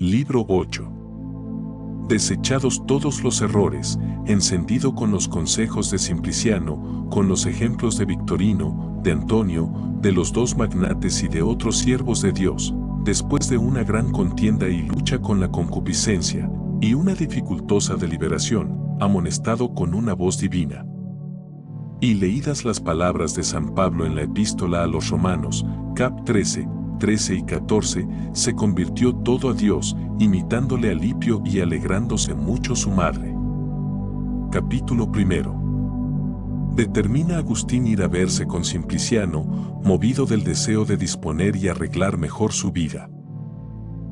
Libro 8. Desechados todos los errores, encendido con los consejos de Simpliciano, con los ejemplos de Victorino, de Antonio, de los dos magnates y de otros siervos de Dios, después de una gran contienda y lucha con la concupiscencia, y una dificultosa deliberación, amonestado con una voz divina. Y leídas las palabras de San Pablo en la epístola a los Romanos, cap 13 y 14, se convirtió todo a Dios, imitándole a Lipio y alegrándose mucho su madre. Capítulo 1. Determina Agustín ir a verse con Simpliciano, movido del deseo de disponer y arreglar mejor su vida.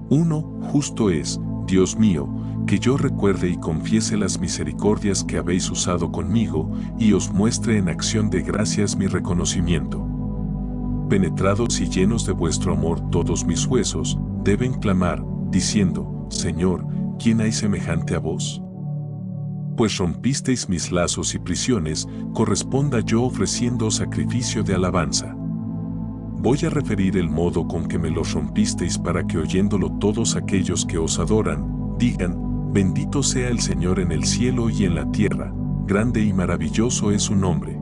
1. Justo es, Dios mío, que yo recuerde y confiese las misericordias que habéis usado conmigo, y os muestre en acción de gracias mi reconocimiento. Penetrados y llenos de vuestro amor todos mis huesos, deben clamar, diciendo, Señor, ¿quién hay semejante a vos? Pues rompisteis mis lazos y prisiones, corresponda yo ofreciendo sacrificio de alabanza. Voy a referir el modo con que me los rompisteis para que oyéndolo todos aquellos que os adoran, digan, bendito sea el Señor en el cielo y en la tierra, grande y maravilloso es su nombre.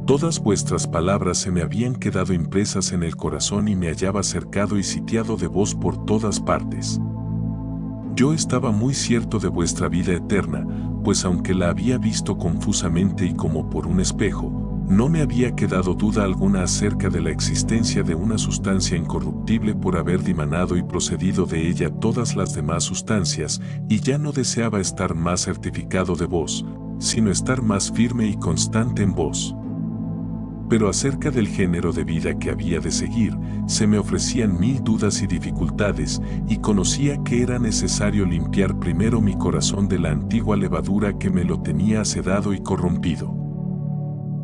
Todas vuestras palabras se me habían quedado impresas en el corazón y me hallaba cercado y sitiado de vos por todas partes. Yo estaba muy cierto de vuestra vida eterna, pues aunque la había visto confusamente y como por un espejo, no me había quedado duda alguna acerca de la existencia de una sustancia incorruptible por haber dimanado y procedido de ella todas las demás sustancias, y ya no deseaba estar más certificado de vos, sino estar más firme y constante en vos. Pero acerca del género de vida que había de seguir, se me ofrecían mil dudas y dificultades, y conocía que era necesario limpiar primero mi corazón de la antigua levadura que me lo tenía asedado y corrompido.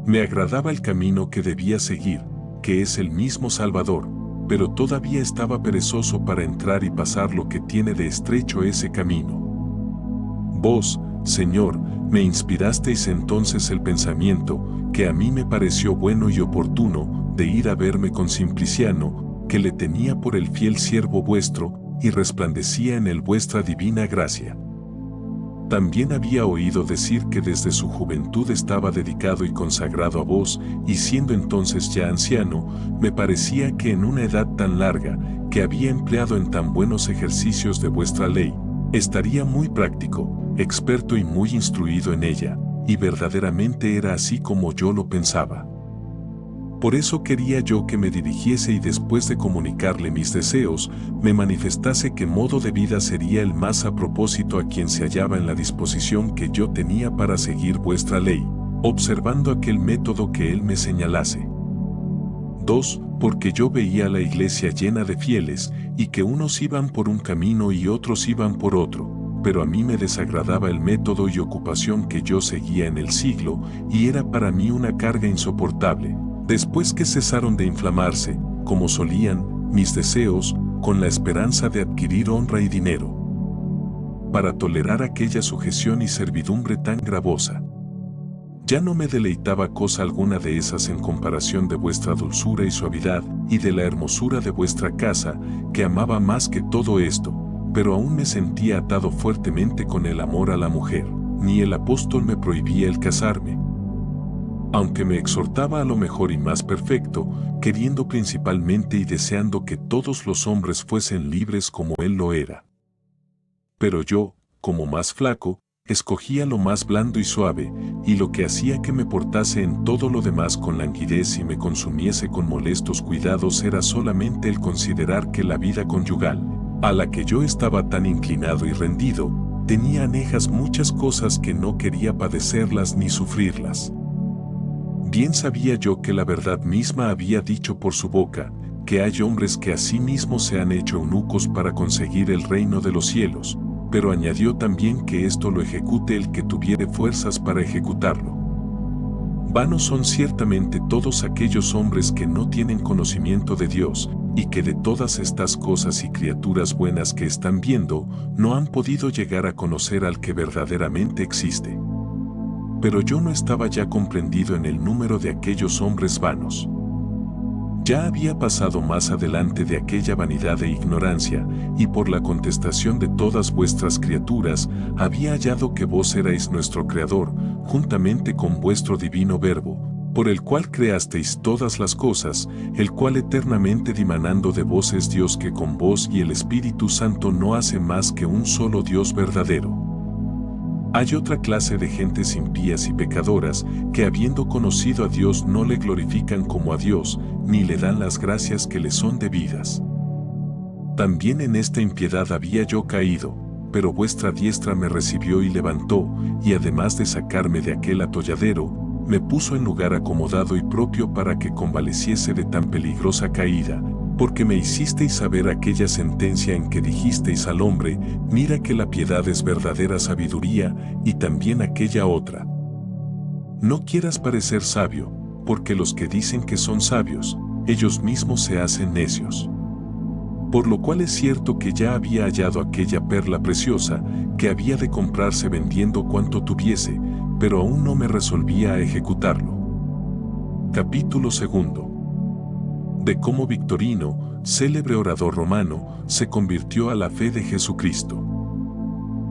Me agradaba el camino que debía seguir, que es el mismo Salvador, pero todavía estaba perezoso para entrar y pasar lo que tiene de estrecho ese camino. Vos, Señor, me inspirasteis entonces el pensamiento, que a mí me pareció bueno y oportuno, de ir a verme con Simpliciano, que le tenía por el fiel siervo vuestro, y resplandecía en él vuestra divina gracia. También había oído decir que desde su juventud estaba dedicado y consagrado a vos, y siendo entonces ya anciano, me parecía que en una edad tan larga, que había empleado en tan buenos ejercicios de vuestra ley, estaría muy práctico, experto y muy instruido en ella, y verdaderamente era así como yo lo pensaba. Por eso quería yo que me dirigiese y después de comunicarle mis deseos, me manifestase qué modo de vida sería el más a propósito a quien se hallaba en la disposición que yo tenía para seguir vuestra ley, observando aquel método que él me señalase. 2. Porque yo veía la iglesia llena de fieles, y que unos iban por un camino y otros iban por otro, pero a mí me desagradaba el método y ocupación que yo seguía en el siglo, y era para mí una carga insoportable. Después que cesaron de inflamarse, como solían, mis deseos, con la esperanza de adquirir honra y dinero, para tolerar aquella sujeción y servidumbre tan gravosa. Ya no me deleitaba cosa alguna de esas en comparación de vuestra dulzura y suavidad, y de la hermosura de vuestra casa, que amaba más que todo esto, pero aún me sentía atado fuertemente con el amor a la mujer, ni el apóstol me prohibía el casarme. Aunque me exhortaba a lo mejor y más perfecto, queriendo principalmente y deseando que todos los hombres fuesen libres como él lo era. Pero yo, como más flaco, escogía lo más blando y suave, y lo que hacía que me portase en todo lo demás con languidez y me consumiese con molestos cuidados era solamente el considerar que la vida conyugal, a la que yo estaba tan inclinado y rendido, tenía anejas muchas cosas que no quería padecerlas ni sufrirlas. Bien sabía yo que la verdad misma había dicho por su boca, que hay hombres que a sí mismos se han hecho eunucos para conseguir el reino de los cielos, pero añadió también que esto lo ejecute el que tuviere fuerzas para ejecutarlo. Vanos son ciertamente todos aquellos hombres que no tienen conocimiento de Dios, y que de todas estas cosas y criaturas buenas que están viendo, no han podido llegar a conocer al que verdaderamente existe. Pero yo no estaba ya comprendido en el número de aquellos hombres vanos. Ya había pasado más adelante de aquella vanidad e ignorancia, y por la contestación de todas vuestras criaturas, había hallado que vos erais nuestro Creador, juntamente con vuestro divino Verbo, por el cual creasteis todas las cosas, el cual eternamente dimanando de vos es Dios, que con vos y el Espíritu Santo no hace más que un solo Dios verdadero. Hay otra clase de gentes impías y pecadoras, que habiendo conocido a Dios no le glorifican como a Dios, ni le dan las gracias que le son debidas. También en esta impiedad había yo caído, pero vuestra diestra me recibió y levantó, y además de sacarme de aquel atolladero, me puso en lugar acomodado y propio para que convaleciese de tan peligrosa caída, porque me hicisteis saber aquella sentencia en que dijisteis al hombre: mira que la piedad es verdadera sabiduría, y también aquella otra: no quieras parecer sabio, porque los que dicen que son sabios, ellos mismos se hacen necios. Por lo cual es cierto que ya había hallado aquella perla preciosa, que había de comprarse vendiendo cuanto tuviese, pero aún no me resolvía a ejecutarlo. Capítulo 2. De cómo Victorino, célebre orador romano, se convirtió a la fe de Jesucristo.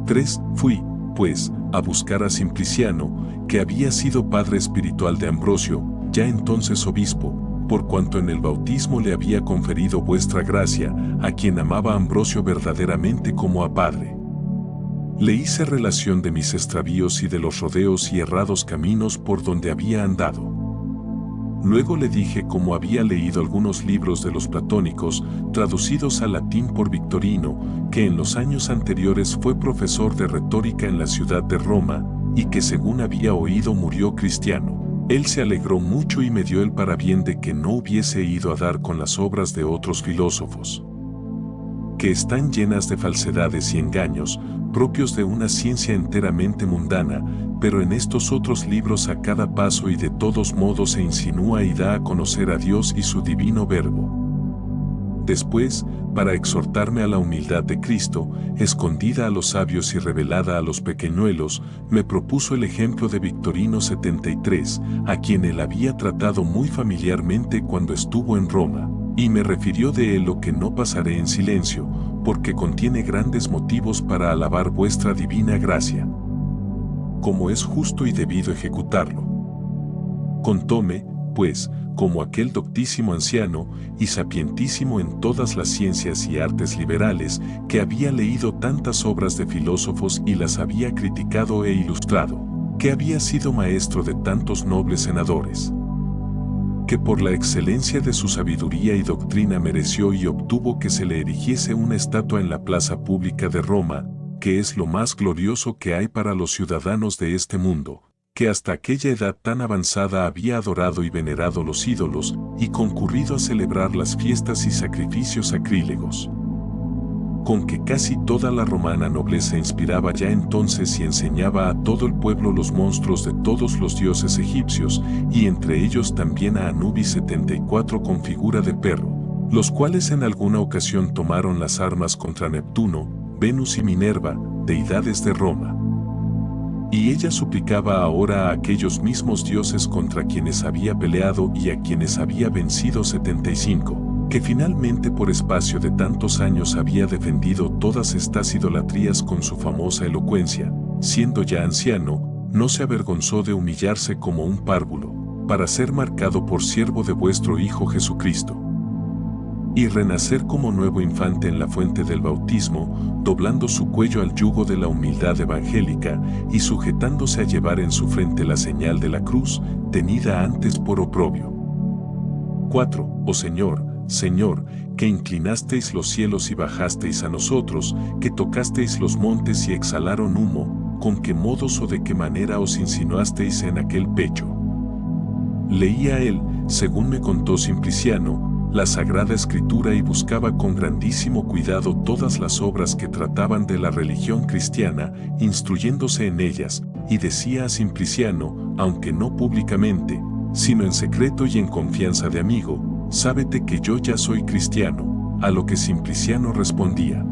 3. Fui, pues, a buscar a Simpliciano, que había sido padre espiritual de Ambrosio, ya entonces obispo, por cuanto en el bautismo le había conferido vuestra gracia, a quien amaba Ambrosio verdaderamente como a padre. Le hice relación de mis extravíos y de los rodeos y errados caminos por donde había andado. Luego le dije cómo había leído algunos libros de los platónicos, traducidos al latín por Victorino, que en los años anteriores fue profesor de retórica en la ciudad de Roma, y que según había oído murió cristiano. Él se alegró mucho y me dio el parabién de que no hubiese ido a dar con las obras de otros filósofos, que están llenas de falsedades y engaños, propios de una ciencia enteramente mundana, pero en estos otros libros a cada paso y de todos modos se insinúa y da a conocer a Dios y su divino Verbo. Después, para exhortarme a la humildad de Cristo, escondida a los sabios y revelada a los pequeñuelos, me propuso el ejemplo de Victorino 73, a quien él había tratado muy familiarmente cuando estuvo en Roma, y me refirió de él lo que no pasaré en silencio, porque contiene grandes motivos para alabar vuestra divina gracia, como es justo y debido ejecutarlo. Contóme, pues, como aquel doctísimo anciano y sapientísimo en todas las ciencias y artes liberales, que había leído tantas obras de filósofos y las había criticado e ilustrado, que había sido maestro de tantos nobles senadores, que por la excelencia de su sabiduría y doctrina mereció y obtuvo que se le erigiese una estatua en la plaza pública de Roma, que es lo más glorioso que hay para los ciudadanos de este mundo, que hasta aquella edad tan avanzada había adorado y venerado los ídolos, y concurrido a celebrar las fiestas y sacrificios sacrílegos, con que casi toda la romana nobleza inspiraba ya entonces y enseñaba a todo el pueblo los monstruos de todos los dioses egipcios, y entre ellos también a Anubis 74 con figura de perro, los cuales en alguna ocasión tomaron las armas contra Neptuno, Venus y Minerva, deidades de Roma. Y ella suplicaba ahora a aquellos mismos dioses contra quienes había peleado y a quienes había vencido 75, que finalmente por espacio de tantos años había defendido todas estas idolatrías con su famosa elocuencia, siendo ya anciano, no se avergonzó de humillarse como un párvulo, para ser marcado por siervo de vuestro Hijo Jesucristo, y renacer como nuevo infante en la fuente del bautismo, doblando su cuello al yugo de la humildad evangélica y sujetándose a llevar en su frente la señal de la cruz, tenida antes por oprobio. 4. Oh Señor, Señor, que inclinasteis los cielos y bajasteis a nosotros, que tocasteis los montes y exhalaron humo, ¿con qué modos o de qué manera os insinuasteis en aquel pecho? Leía él, según me contó Simpliciano, la Sagrada Escritura y buscaba con grandísimo cuidado todas las obras que trataban de la religión cristiana, instruyéndose en ellas, y decía a Simpliciano, aunque no públicamente, sino en secreto y en confianza de amigo, sábete que yo ya soy cristiano, a lo que Simpliciano respondía: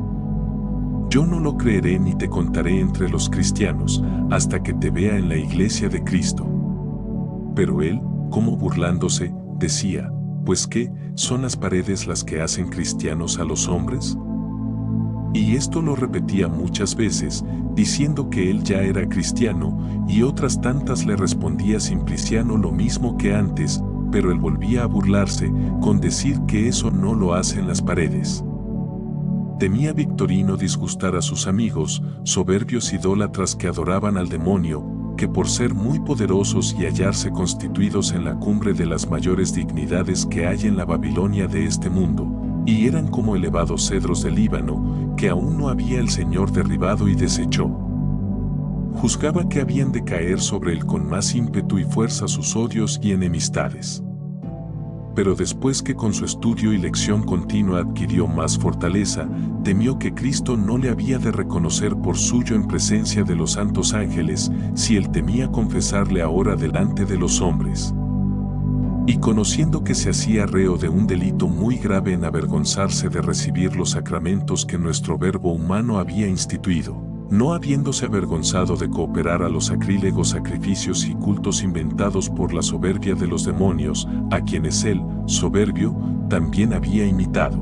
yo no lo creeré ni te contaré entre los cristianos, hasta que te vea en la iglesia de Cristo. Pero él, como burlándose, decía: Pues ¿qué son las paredes las que hacen cristianos a los hombres? Y esto lo repetía muchas veces, diciendo que él ya era cristiano, y otras tantas le respondía Simpliciano lo mismo que antes, pero él volvía a burlarse, con decir que eso no lo hacen las paredes. Temía Victorino disgustar a sus amigos, soberbios idólatras que adoraban al demonio, que por ser muy poderosos y hallarse constituidos en la cumbre de las mayores dignidades que hay en la Babilonia de este mundo, y eran como elevados cedros del Líbano, que aún no había el Señor derribado y desechó. Juzgaba que habían de caer sobre él con más ímpetu y fuerza sus odios y enemistades. Pero después que con su estudio y lección continua adquirió más fortaleza, temió que Cristo no le había de reconocer por suyo en presencia de los santos ángeles, si él temía confesarle ahora delante de los hombres. Y conociendo que se hacía reo de un delito muy grave en avergonzarse de recibir los sacramentos que nuestro verbo humano había instituido, no habiéndose avergonzado de cooperar a los sacrílegos sacrificios y cultos inventados por la soberbia de los demonios, a quienes él, soberbio, también había imitado.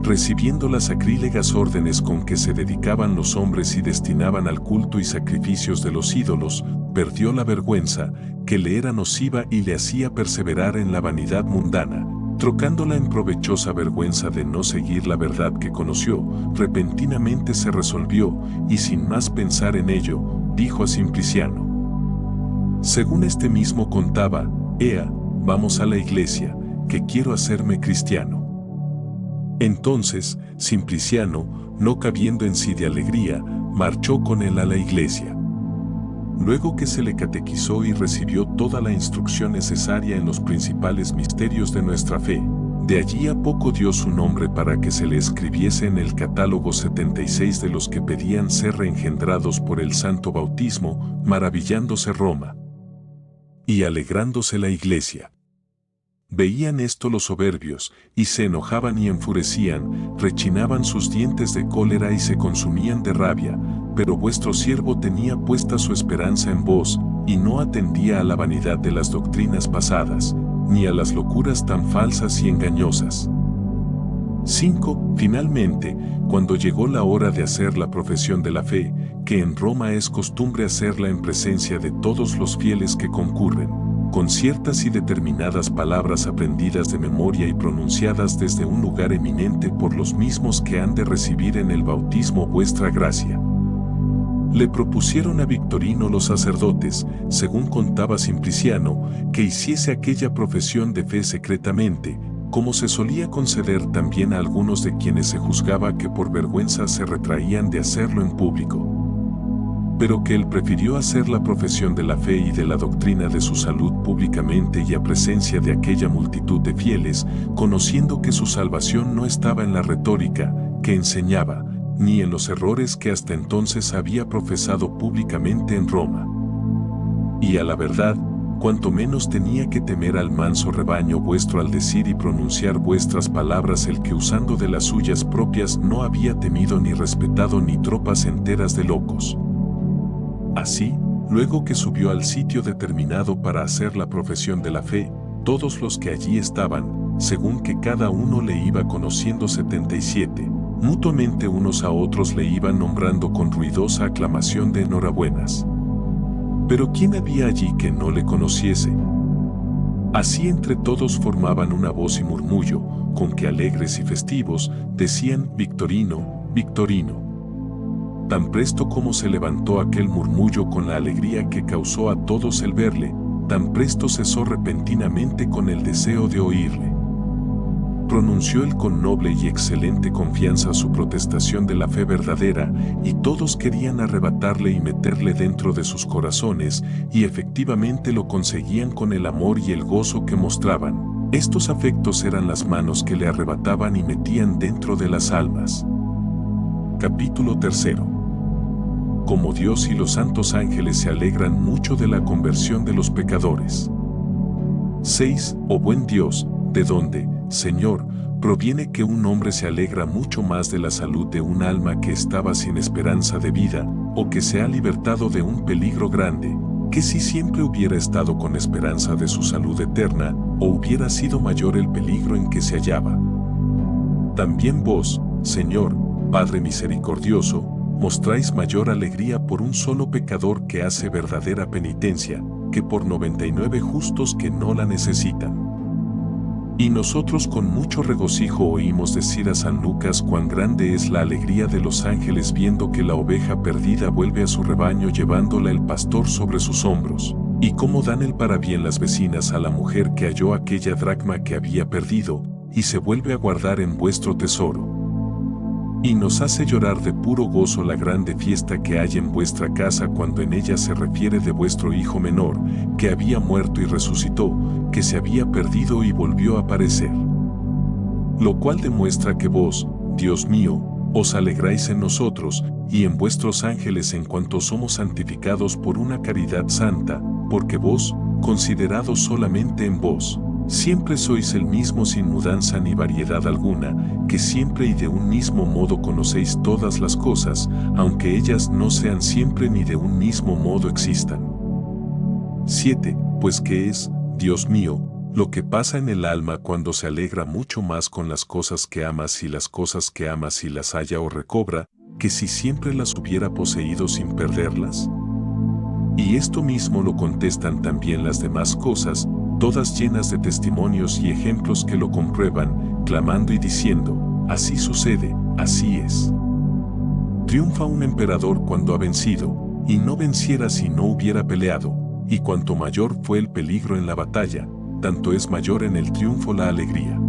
Recibiendo las sacrílegas órdenes con que se dedicaban los hombres y destinaban al culto y sacrificios de los ídolos, perdió la vergüenza, que le era nociva y le hacía perseverar en la vanidad mundana, trocándola en provechosa vergüenza de no seguir la verdad que conoció. Repentinamente se resolvió, y sin más pensar en ello, dijo a Simpliciano: según este mismo contaba, ea, vamos a la iglesia, que quiero hacerme cristiano. Entonces, Simpliciano, no cabiendo en sí de alegría, marchó con él a la iglesia. Luego que se le catequizó y recibió toda la instrucción necesaria en los principales misterios de nuestra fe, de allí a poco dio su nombre para que se le escribiese en el catálogo 76 de los que pedían ser reengendrados por el santo bautismo, maravillándose Roma y alegrándose la iglesia. Veían esto los soberbios, y se enojaban y enfurecían, rechinaban sus dientes de cólera y se consumían de rabia, pero vuestro siervo tenía puesta su esperanza en vos, y no atendía a la vanidad de las doctrinas pasadas, ni a las locuras tan falsas y engañosas. 5. Finalmente, cuando llegó la hora de hacer la profesión de la fe, que en Roma es costumbre hacerla en presencia de todos los fieles que concurren, con ciertas y determinadas palabras aprendidas de memoria y pronunciadas desde un lugar eminente por los mismos que han de recibir en el bautismo vuestra gracia, le propusieron a Victorino los sacerdotes, según contaba Simpliciano, que hiciese aquella profesión de fe secretamente, como se solía conceder también a algunos de quienes se juzgaba que por vergüenza se retraían de hacerlo en público. Pero que él prefirió hacer la profesión de la fe y de la doctrina de su salud públicamente y a presencia de aquella multitud de fieles, conociendo que su salvación no estaba en la retórica que enseñaba, ni en los errores que hasta entonces había profesado públicamente en Roma. Y a la verdad, cuanto menos tenía que temer al manso rebaño vuestro al decir y pronunciar vuestras palabras el que usando de las suyas propias no había temido ni respetado ni tropas enteras de locos. Así, luego que subió al sitio determinado para hacer la profesión de la fe, todos los que allí estaban, según que cada uno le iba conociendo 77, mutuamente unos a otros le iban nombrando con ruidosa aclamación de enhorabuenas. Pero ¿quién había allí que no le conociese? Así entre todos formaban una voz y murmullo, con que alegres y festivos decían: Victorino, Victorino. Tan presto como se levantó aquel murmullo con la alegría que causó a todos el verle, tan presto cesó repentinamente con el deseo de oírle. Pronunció él con noble y excelente confianza su protestación de la fe verdadera, y todos querían arrebatarle y meterle dentro de sus corazones, y efectivamente lo conseguían con el amor y el gozo que mostraban. Estos afectos eran las manos que le arrebataban y metían dentro de las almas. Capítulo 3. Como Dios y los santos ángeles se alegran mucho de la conversión de los pecadores. 6. Oh buen Dios, ¿de dónde, Señor, proviene que un hombre se alegra mucho más de la salud de un alma que estaba sin esperanza de vida, o que se ha libertado de un peligro grande, que si siempre hubiera estado con esperanza de su salud eterna, o hubiera sido mayor el peligro en que se hallaba. También vos, Señor, Padre misericordioso, mostráis mayor alegría por un solo pecador que hace verdadera penitencia, que por 99 justos que no la necesitan. Y nosotros con mucho regocijo oímos decir a San Lucas cuán grande es la alegría de los ángeles viendo que la oveja perdida vuelve a su rebaño llevándola el pastor sobre sus hombros, y cómo dan el parabién las vecinas a la mujer que halló aquella dracma que había perdido, y se vuelve a guardar en vuestro tesoro. Y nos hace llorar de puro gozo la grande fiesta que hay en vuestra casa cuando en ella se refiere de vuestro hijo menor, que había muerto y resucitó, que se había perdido y volvió a aparecer. Lo cual demuestra que vos, Dios mío, os alegráis en nosotros, y en vuestros ángeles en cuanto somos santificados por una caridad santa, porque vos, considerados solamente en vos, siempre sois el mismo sin mudanza ni variedad alguna, que siempre y de un mismo modo conocéis todas las cosas, aunque ellas no sean siempre ni de un mismo modo existan. 7. Pues ¿qué es, Dios mío, lo que pasa en el alma cuando se alegra mucho más con las cosas que amas y las cosas que amas si las halla o recobra, que si siempre las hubiera poseído sin perderlas? Y esto mismo lo contestan también las demás cosas, todas llenas de testimonios y ejemplos que lo comprueban, clamando y diciendo, así sucede, así es. Triunfa un emperador cuando ha vencido, y no venciera si no hubiera peleado, y cuanto mayor fue el peligro en la batalla, tanto es mayor en el triunfo la alegría.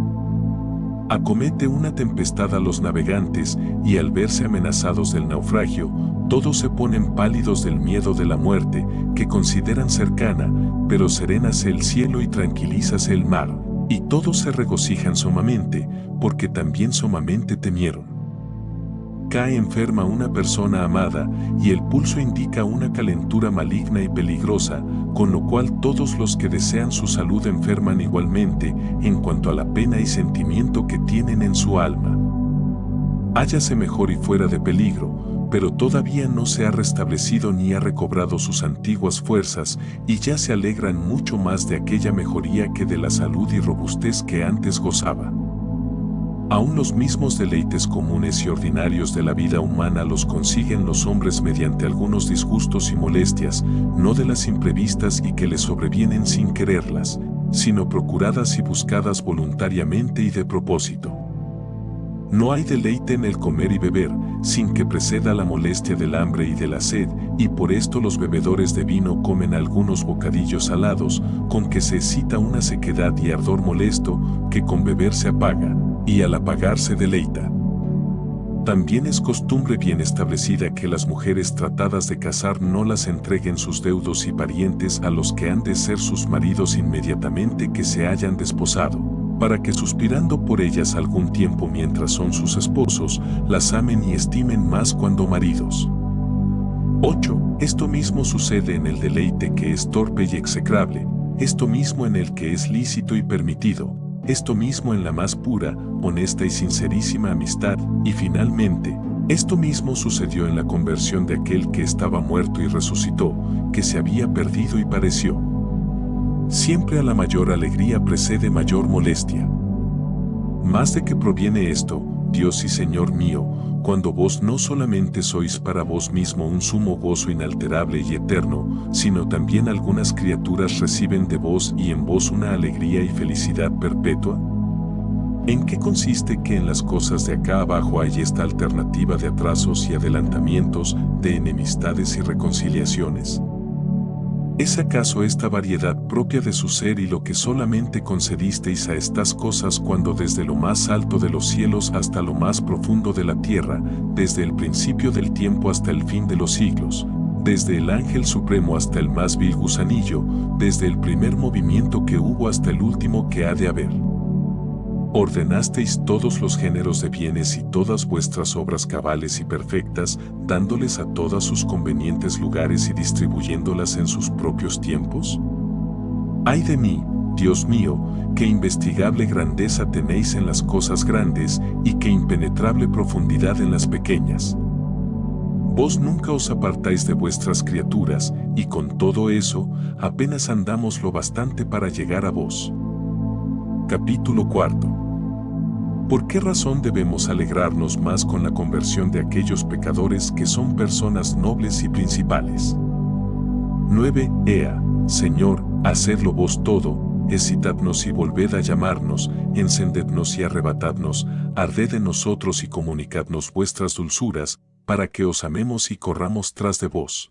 Acomete una tempestad a los navegantes, y al verse amenazados del naufragio, todos se ponen pálidos del miedo de la muerte, que consideran cercana, pero serénase el cielo y tranquilízase el mar, y todos se regocijan sumamente, porque también sumamente temieron. Cae enferma una persona amada, y el pulso indica una calentura maligna y peligrosa, con lo cual todos los que desean su salud enferman igualmente, en cuanto a la pena y sentimiento que tienen en su alma. Hállase mejor y fuera de peligro, pero todavía no se ha restablecido ni ha recobrado sus antiguas fuerzas, y ya se alegran mucho más de aquella mejoría que de la salud y robustez que antes gozaba. Aún los mismos deleites comunes y ordinarios de la vida humana los consiguen los hombres mediante algunos disgustos y molestias, no de las imprevistas y que les sobrevienen sin quererlas, sino procuradas y buscadas voluntariamente y de propósito. No hay deleite en el comer y beber, sin que preceda la molestia del hambre y de la sed, y por esto los bebedores de vino comen algunos bocadillos salados, con que se excita una sequedad y ardor molesto, que con beber se apaga, y al apagarse deleita. También es costumbre bien establecida que las mujeres tratadas de casar no las entreguen sus deudos y parientes a los que han de ser sus maridos inmediatamente que se hayan desposado, para que suspirando por ellas algún tiempo mientras son sus esposos, las amen y estimen más cuando maridos. 8. Esto mismo sucede en el deleite que es torpe y execrable, esto mismo en el que es lícito y permitido, esto mismo en la más pura, honesta y sincerísima amistad, y finalmente, esto mismo sucedió en la conversión de aquel que estaba muerto y resucitó, que se había perdido y pareció. Siempre a la mayor alegría precede mayor molestia. Más de que proviene esto, Dios y Señor mío, cuando vos no solamente sois para vos mismo un sumo gozo inalterable y eterno, sino también algunas criaturas reciben de vos y en vos una alegría y felicidad perpetua? ¿En qué consiste que en las cosas de acá abajo hay esta alternativa de atrasos y adelantamientos, de enemistades y reconciliaciones? ¿Es acaso esta variedad propia de su ser y lo que solamente concedisteis a estas cosas cuando desde lo más alto de los cielos hasta lo más profundo de la tierra, desde el principio del tiempo hasta el fin de los siglos, desde el ángel supremo hasta el más vil gusanillo, desde el primer movimiento que hubo hasta el último que ha de haber, ordenasteis todos los géneros de bienes y todas vuestras obras cabales y perfectas, dándoles a todas sus convenientes lugares y distribuyéndolas en sus propios tiempos? ¡Ay de mí, Dios mío, qué investigable grandeza tenéis en las cosas grandes y qué impenetrable profundidad en las pequeñas! Vos nunca os apartáis de vuestras criaturas, y con todo eso, apenas andamos lo bastante para llegar a vos. Capítulo 4. ¿Por qué razón debemos alegrarnos más con la conversión de aquellos pecadores que son personas nobles y principales? 9. Ea, Señor, hacedlo vos todo, excitadnos y volved a llamarnos, encendednos y arrebatadnos, arded en nosotros y comunicadnos vuestras dulzuras, para que os amemos y corramos tras de vos.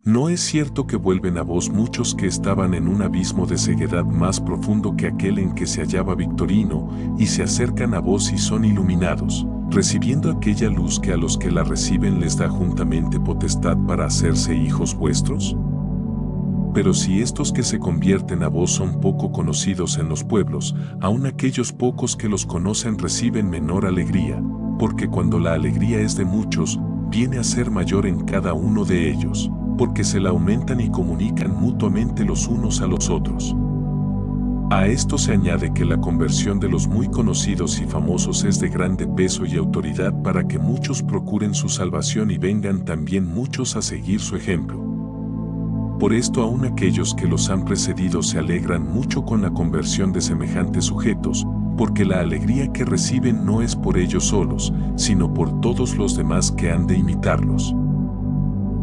¿No es cierto que vuelven a vos muchos que estaban en un abismo de ceguedad más profundo que aquel en que se hallaba Victorino, y se acercan a vos y son iluminados, recibiendo aquella luz que a los que la reciben les da juntamente potestad para hacerse hijos vuestros? Pero si estos que se convierten a vos son poco conocidos en los pueblos, aun aquellos pocos que los conocen reciben menor alegría, porque cuando la alegría es de muchos, viene a ser mayor en cada uno de ellos, porque se la aumentan y comunican mutuamente los unos a los otros. A esto se añade que la conversión de los muy conocidos y famosos es de grande peso y autoridad para que muchos procuren su salvación y vengan también muchos a seguir su ejemplo. Por esto aun aquellos que los han precedido se alegran mucho con la conversión de semejantes sujetos, porque la alegría que reciben no es por ellos solos, sino por todos los demás que han de imitarlos.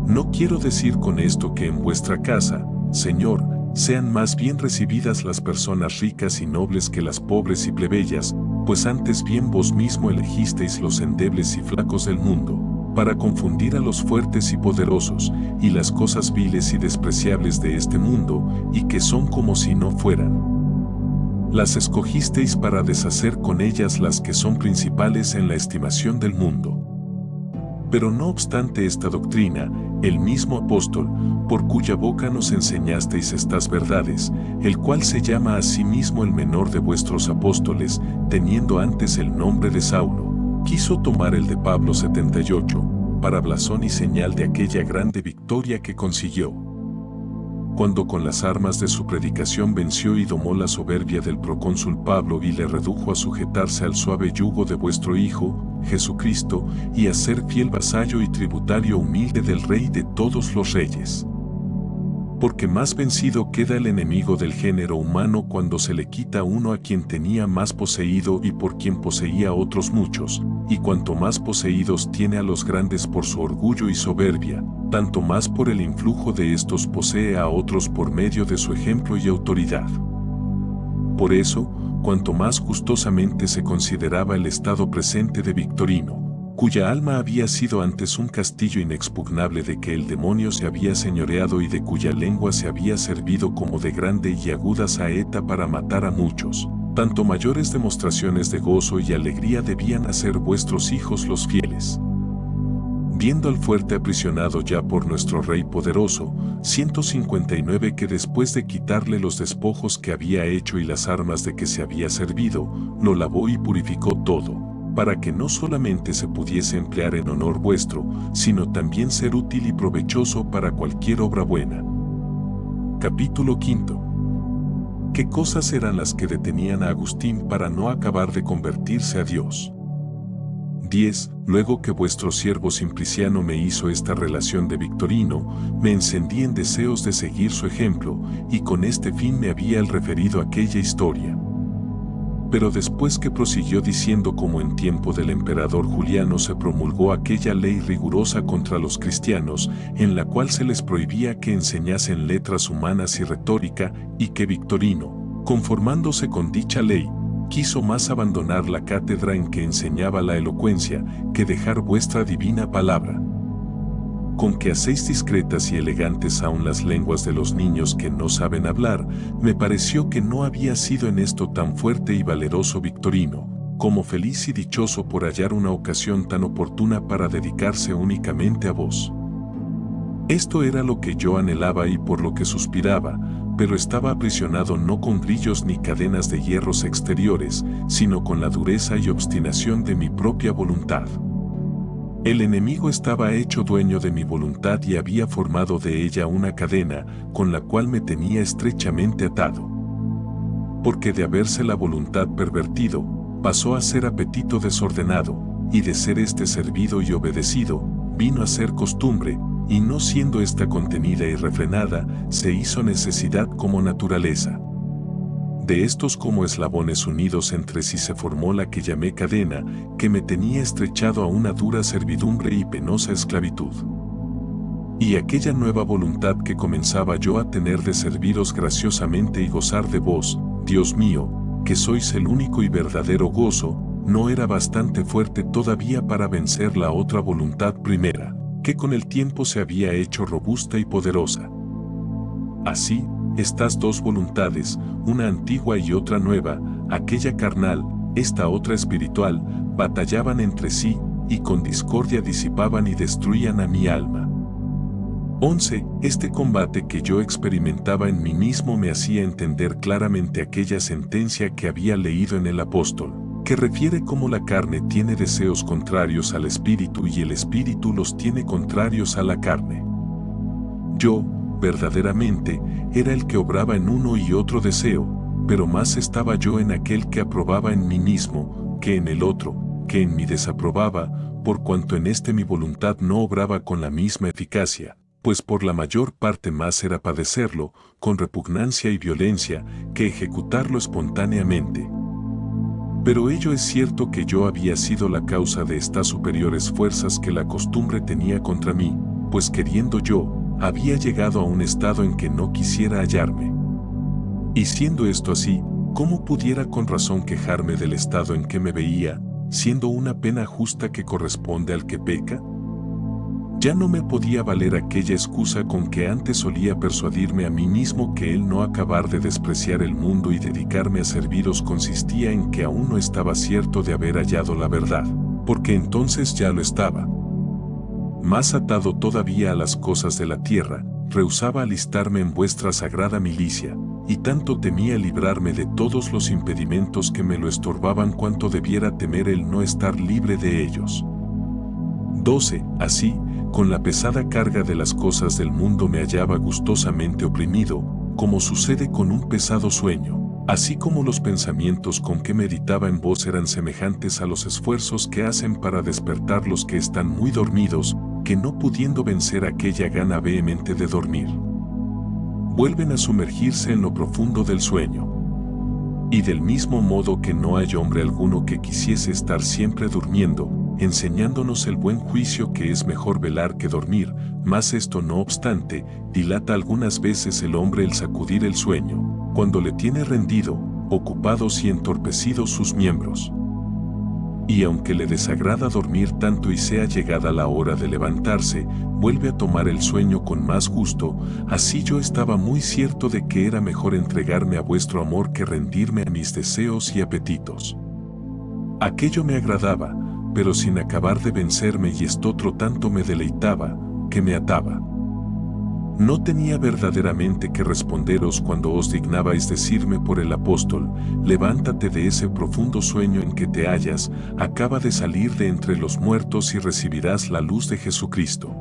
No quiero decir con esto que en vuestra casa, Señor, sean más bien recibidas las personas ricas y nobles que las pobres y plebeyas, pues antes bien vos mismo elegisteis los endebles y flacos del mundo, para confundir a los fuertes y poderosos, y las cosas viles y despreciables de este mundo, y que son como si no fueran. Las escogisteis para deshacer con ellas las que son principales en la estimación del mundo. Pero no obstante esta doctrina, el mismo apóstol, por cuya boca nos enseñasteis estas verdades, el cual se llama a sí mismo el menor de vuestros apóstoles, teniendo antes el nombre de Saulo, quiso tomar el de Pablo 78, para blasón y señal de aquella grande victoria que consiguió. Cuando con las armas de su predicación venció y domó la soberbia del procónsul Pablo y le redujo a sujetarse al suave yugo de vuestro Hijo, Jesucristo, y a ser fiel vasallo y tributario humilde del Rey de todos los reyes. Porque más vencido queda el enemigo del género humano cuando se le quita uno a quien tenía más poseído y por quien poseía otros muchos, y cuanto más poseídos tiene a los grandes por su orgullo y soberbia, tanto más por el influjo de estos posee a otros por medio de su ejemplo y autoridad. Por eso, cuanto más gustosamente se consideraba el estado presente de Victorino, cuya alma había sido antes un castillo inexpugnable de que el demonio se había señoreado y de cuya lengua se había servido como de grande y aguda saeta para matar a muchos, tanto mayores demostraciones de gozo y alegría debían hacer vuestros hijos los fieles. Viendo al fuerte aprisionado ya por nuestro Rey poderoso, 159 que después de quitarle los despojos que había hecho y las armas de que se había servido, lo lavó y purificó todo, para que no solamente se pudiese emplear en honor vuestro, sino también ser útil y provechoso para cualquier obra buena. Capítulo 5. ¿Qué cosas eran las que detenían a Agustín para no acabar de convertirse a Dios? 10. Luego que vuestro siervo Simpliciano me hizo esta relación de Victorino, me encendí en deseos de seguir su ejemplo, y con este fin me había él referido aquella historia. Pero después que prosiguió diciendo cómo en tiempo del emperador Juliano se promulgó aquella ley rigurosa contra los cristianos, en la cual se les prohibía que enseñasen letras humanas y retórica, y que Victorino, conformándose con dicha ley, quiso más abandonar la cátedra en que enseñaba la elocuencia, que dejar vuestra divina palabra. Con que hacéis discretas y elegantes aún las lenguas de los niños que no saben hablar, me pareció que no había sido en esto tan fuerte y valeroso Victorino, como feliz y dichoso por hallar una ocasión tan oportuna para dedicarse únicamente a vos. Esto era lo que yo anhelaba y por lo que suspiraba, pero estaba aprisionado no con grillos ni cadenas de hierros exteriores, sino con la dureza y obstinación de mi propia voluntad. El enemigo estaba hecho dueño de mi voluntad y había formado de ella una cadena, con la cual me tenía estrechamente atado. Porque de haberse la voluntad pervertido, pasó a ser apetito desordenado, y de ser este servido y obedecido, vino a ser costumbre, y no siendo esta contenida y refrenada, se hizo necesidad como naturaleza. De estos como eslabones unidos entre sí se formó la que llamé cadena, que me tenía estrechado a una dura servidumbre y penosa esclavitud. Y aquella nueva voluntad que comenzaba yo a tener de serviros graciosamente y gozar de vos, Dios mío, que sois el único y verdadero gozo, no era bastante fuerte todavía para vencer la otra voluntad primera, que con el tiempo se había hecho robusta y poderosa. Así, estas dos voluntades, una antigua y otra nueva, aquella carnal, esta otra espiritual, batallaban entre sí, y con discordia disipaban y destruían a mi alma. 11. Este combate que yo experimentaba en mí mismo me hacía entender claramente aquella sentencia que había leído en el apóstol, que refiere cómo la carne tiene deseos contrarios al espíritu y el espíritu los tiene contrarios a la carne. Yo, verdaderamente, era el que obraba en uno y otro deseo, pero más estaba yo en aquel que aprobaba en mí mismo, que en el otro, que en mí desaprobaba, por cuanto en este mi voluntad no obraba con la misma eficacia, pues por la mayor parte más era padecerlo, con repugnancia y violencia, que ejecutarlo espontáneamente. Pero ello es cierto que yo había sido la causa de estas superiores fuerzas que la costumbre tenía contra mí, pues queriendo yo, había llegado a un estado en que no quisiera hallarme. Y siendo esto así, ¿cómo pudiera con razón quejarme del estado en que me veía, siendo una pena justa que corresponde al que peca? Ya no me podía valer aquella excusa con que antes solía persuadirme a mí mismo que el no acabar de despreciar el mundo y dedicarme a serviros consistía en que aún no estaba cierto de haber hallado la verdad, porque entonces ya lo estaba. Más atado todavía a las cosas de la tierra, rehusaba alistarme en vuestra sagrada milicia, y tanto temía librarme de todos los impedimentos que me lo estorbaban cuanto debiera temer el no estar libre de ellos. 12. Así, con la pesada carga de las cosas del mundo me hallaba gustosamente oprimido, como sucede con un pesado sueño, así como los pensamientos con que meditaba en vos eran semejantes a los esfuerzos que hacen para despertar los que están muy dormidos, que no pudiendo vencer aquella gana vehemente de dormir, vuelven a sumergirse en lo profundo del sueño. Y del mismo modo que no hay hombre alguno que quisiese estar siempre durmiendo, enseñándonos el buen juicio que es mejor velar que dormir, mas esto no obstante, dilata algunas veces el hombre el sacudir el sueño, cuando le tiene rendido, ocupados y entorpecidos sus miembros. Y aunque le desagrada dormir tanto y sea llegada la hora de levantarse, vuelve a tomar el sueño con más gusto, así yo estaba muy cierto de que era mejor entregarme a vuestro amor que rendirme a mis deseos y apetitos. Aquello me agradaba, pero sin acabar de vencerme y estotro tanto me deleitaba, que me ataba. No tenía verdaderamente que responderos cuando os dignabais decirme por el apóstol, levántate de ese profundo sueño en que te hallas, acaba de salir de entre los muertos y recibirás la luz de Jesucristo.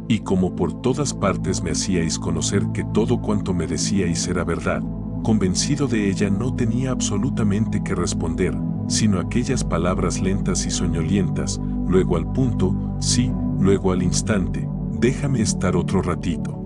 Y como por todas partes me hacíais conocer que todo cuanto me decíais era verdad, convencido de ella no tenía absolutamente que responder, sino aquellas palabras lentas y soñolientas, luego al punto, sí, luego al instante, déjame estar otro ratito.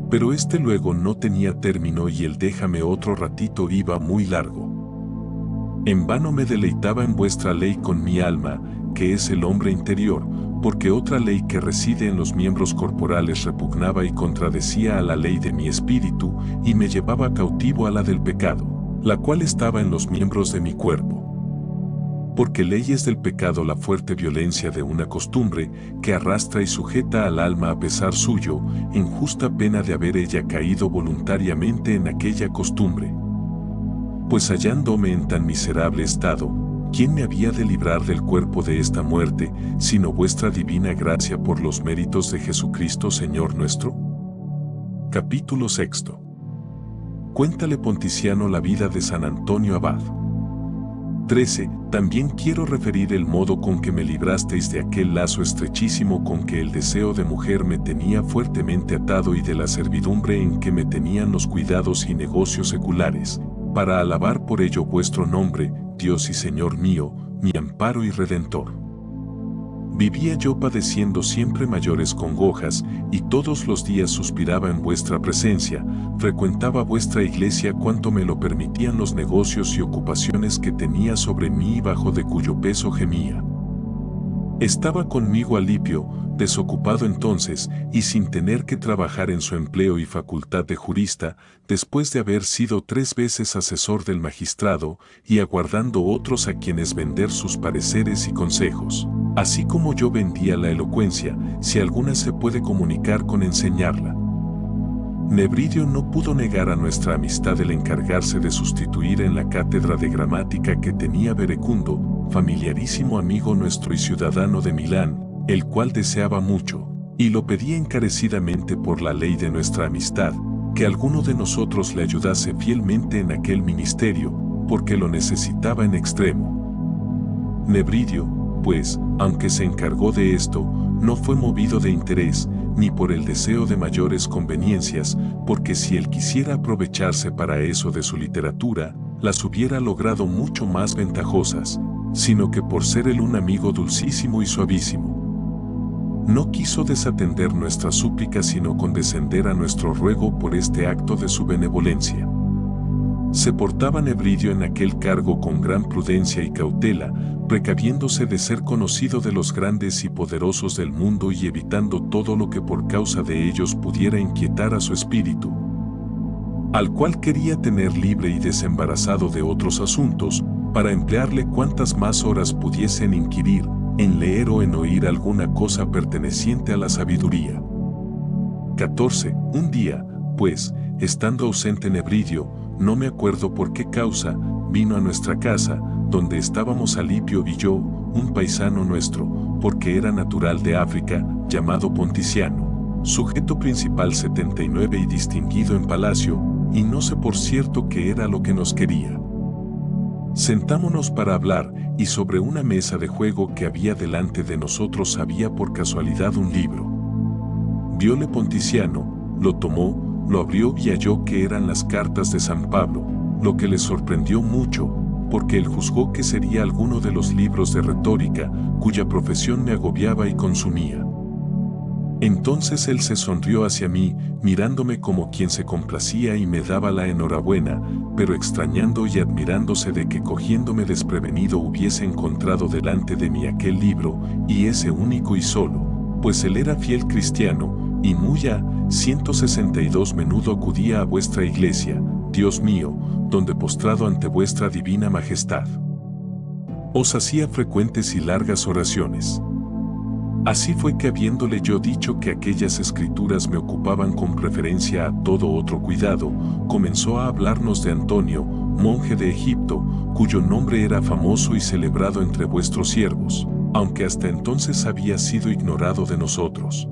Pero este luego no tenía término y el déjame otro ratito iba muy largo. En vano me deleitaba en vuestra ley con mi alma, que es el hombre interior, porque otra ley que reside en los miembros corporales repugnaba y contradecía a la ley de mi espíritu y me llevaba cautivo a la del pecado, la cual estaba en los miembros de mi cuerpo. Porque ley es del pecado la fuerte violencia de una costumbre que arrastra y sujeta al alma a pesar suyo, en justa pena de haber ella caído voluntariamente en aquella costumbre. Pues hallándome en tan miserable estado, ¿quién me había de librar del cuerpo de esta muerte, sino vuestra divina gracia por los méritos de Jesucristo Señor nuestro? Capítulo 6. Cuéntale Ponticiano la vida de San Antonio Abad. 13. También quiero referir el modo con que me librasteis de aquel lazo estrechísimo con que el deseo de mujer me tenía fuertemente atado y de la servidumbre en que me tenían los cuidados y negocios seculares, para alabar por ello vuestro nombre, Dios y Señor mío, mi amparo y redentor. Vivía yo padeciendo siempre mayores congojas, y todos los días suspiraba en vuestra presencia, frecuentaba vuestra iglesia cuanto me lo permitían los negocios y ocupaciones que tenía sobre mí y bajo de cuyo peso gemía. Estaba conmigo Alipio, desocupado entonces, y sin tener que trabajar en su empleo y facultad de jurista, después de haber sido 3 veces asesor del magistrado, y aguardando otros a quienes vender sus pareceres y consejos. Así como yo vendía la elocuencia, si alguna se puede comunicar con enseñarla. Nebridio no pudo negar a nuestra amistad el encargarse de sustituir en la cátedra de gramática que tenía Verecundo, familiarísimo amigo nuestro y ciudadano de Milán, el cual deseaba mucho, y lo pedía encarecidamente por la ley de nuestra amistad, que alguno de nosotros le ayudase fielmente en aquel ministerio, porque lo necesitaba en extremo. Nebridio, pues, aunque se encargó de esto, no fue movido de interés, ni por el deseo de mayores conveniencias, porque si él quisiera aprovecharse para eso de su literatura, las hubiera logrado mucho más ventajosas, sino que por ser él un amigo dulcísimo y suavísimo. No quiso desatender nuestra súplica sino condescender a nuestro ruego por este acto de su benevolencia. Se portaba Nebridio en aquel cargo con gran prudencia y cautela, precaviéndose de ser conocido de los grandes y poderosos del mundo y evitando todo lo que por causa de ellos pudiera inquietar a su espíritu, al cual quería tener libre y desembarazado de otros asuntos, para emplearle cuantas más horas pudiesen inquirir, en leer o en oír alguna cosa perteneciente a la sabiduría. 14. Un día, pues, estando ausente Nebridio, no me acuerdo por qué causa, vino a nuestra casa, donde estábamos Alipio y yo, un paisano nuestro, porque era natural de África, llamado Ponticiano, sujeto principal 79 y distinguido en palacio, y no sé por cierto qué era lo que nos quería. Sentámonos para hablar, y sobre una mesa de juego que había delante de nosotros había por casualidad un libro. Viole Ponticiano, lo tomó, lo abrió y halló que eran las cartas de San Pablo, lo que le sorprendió mucho, porque él juzgó que sería alguno de los libros de retórica, cuya profesión me agobiaba y consumía. Entonces él se sonrió hacia mí, mirándome como quien se complacía y me daba la enhorabuena, pero extrañando y admirándose de que cogiéndome desprevenido hubiese encontrado delante de mí aquel libro, y ese único y solo, pues él era fiel cristiano, y muy a 162 menudo acudía a vuestra iglesia, Dios mío, donde postrado ante vuestra divina majestad, os hacía frecuentes y largas oraciones. Así fue que habiéndole yo dicho que aquellas escrituras me ocupaban con preferencia a todo otro cuidado, comenzó a hablarnos de Antonio, monje de Egipto, cuyo nombre era famoso y celebrado entre vuestros siervos, aunque hasta entonces había sido ignorado de nosotros.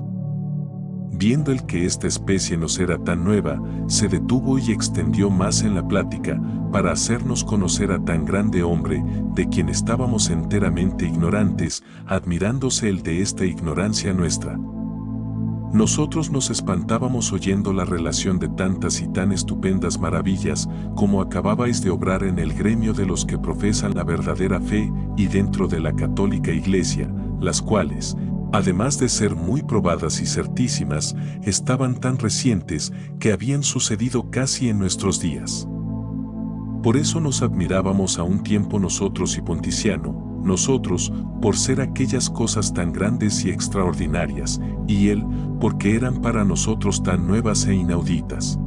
Viendo el que esta especie nos era tan nueva, se detuvo y extendió más en la plática, para hacernos conocer a tan grande hombre, de quien estábamos enteramente ignorantes, admirándose el de esta ignorancia nuestra. Nosotros nos espantábamos oyendo la relación de tantas y tan estupendas maravillas, como acababais de obrar en el gremio de los que profesan la verdadera fe, y dentro de la católica iglesia, las cuales, además de ser muy probadas y certísimas, estaban tan recientes que habían sucedido casi en nuestros días. Por eso nos admirábamos a un tiempo nosotros y Ponticiano, nosotros, por ser aquellas cosas tan grandes y extraordinarias, y él, porque eran para nosotros tan nuevas e inauditas.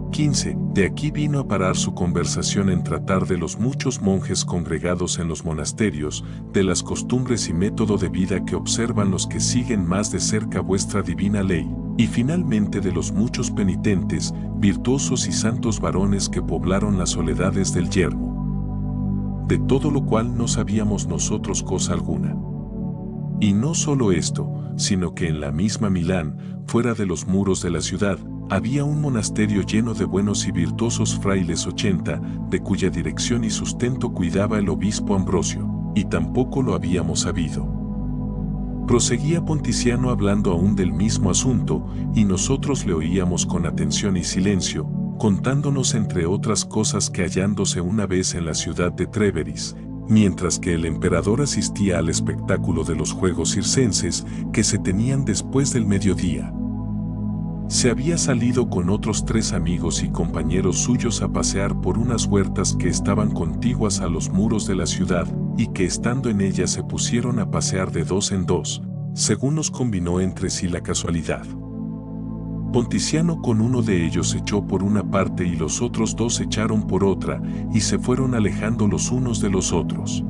15. De aquí vino a parar su conversación en tratar de los muchos monjes congregados en los monasterios, de las costumbres y método de vida que observan los que siguen más de cerca vuestra divina ley, y finalmente de los muchos penitentes, virtuosos y santos varones que poblaron las soledades del yermo. De todo lo cual no sabíamos nosotros cosa alguna. Y no solo esto, sino que en la misma Milán, fuera de los muros de la ciudad, había un monasterio lleno de buenos y virtuosos frailes 80, de cuya dirección y sustento cuidaba el obispo Ambrosio, y tampoco lo habíamos sabido. Proseguía Ponticiano hablando aún del mismo asunto, y nosotros le oíamos con atención y silencio, contándonos entre otras cosas que hallándose una vez en la ciudad de Tréveris, mientras que el emperador asistía al espectáculo de los juegos circenses que se tenían después del mediodía. Se había salido con otros 3 amigos y compañeros suyos a pasear por unas huertas que estaban contiguas a los muros de la ciudad y que estando en ellas se pusieron a pasear de 2 en 2, según los combinó entre sí la casualidad. Ponticiano con uno de ellos echó por una parte y los otros 2 echaron por otra y se fueron alejando los unos de los otros.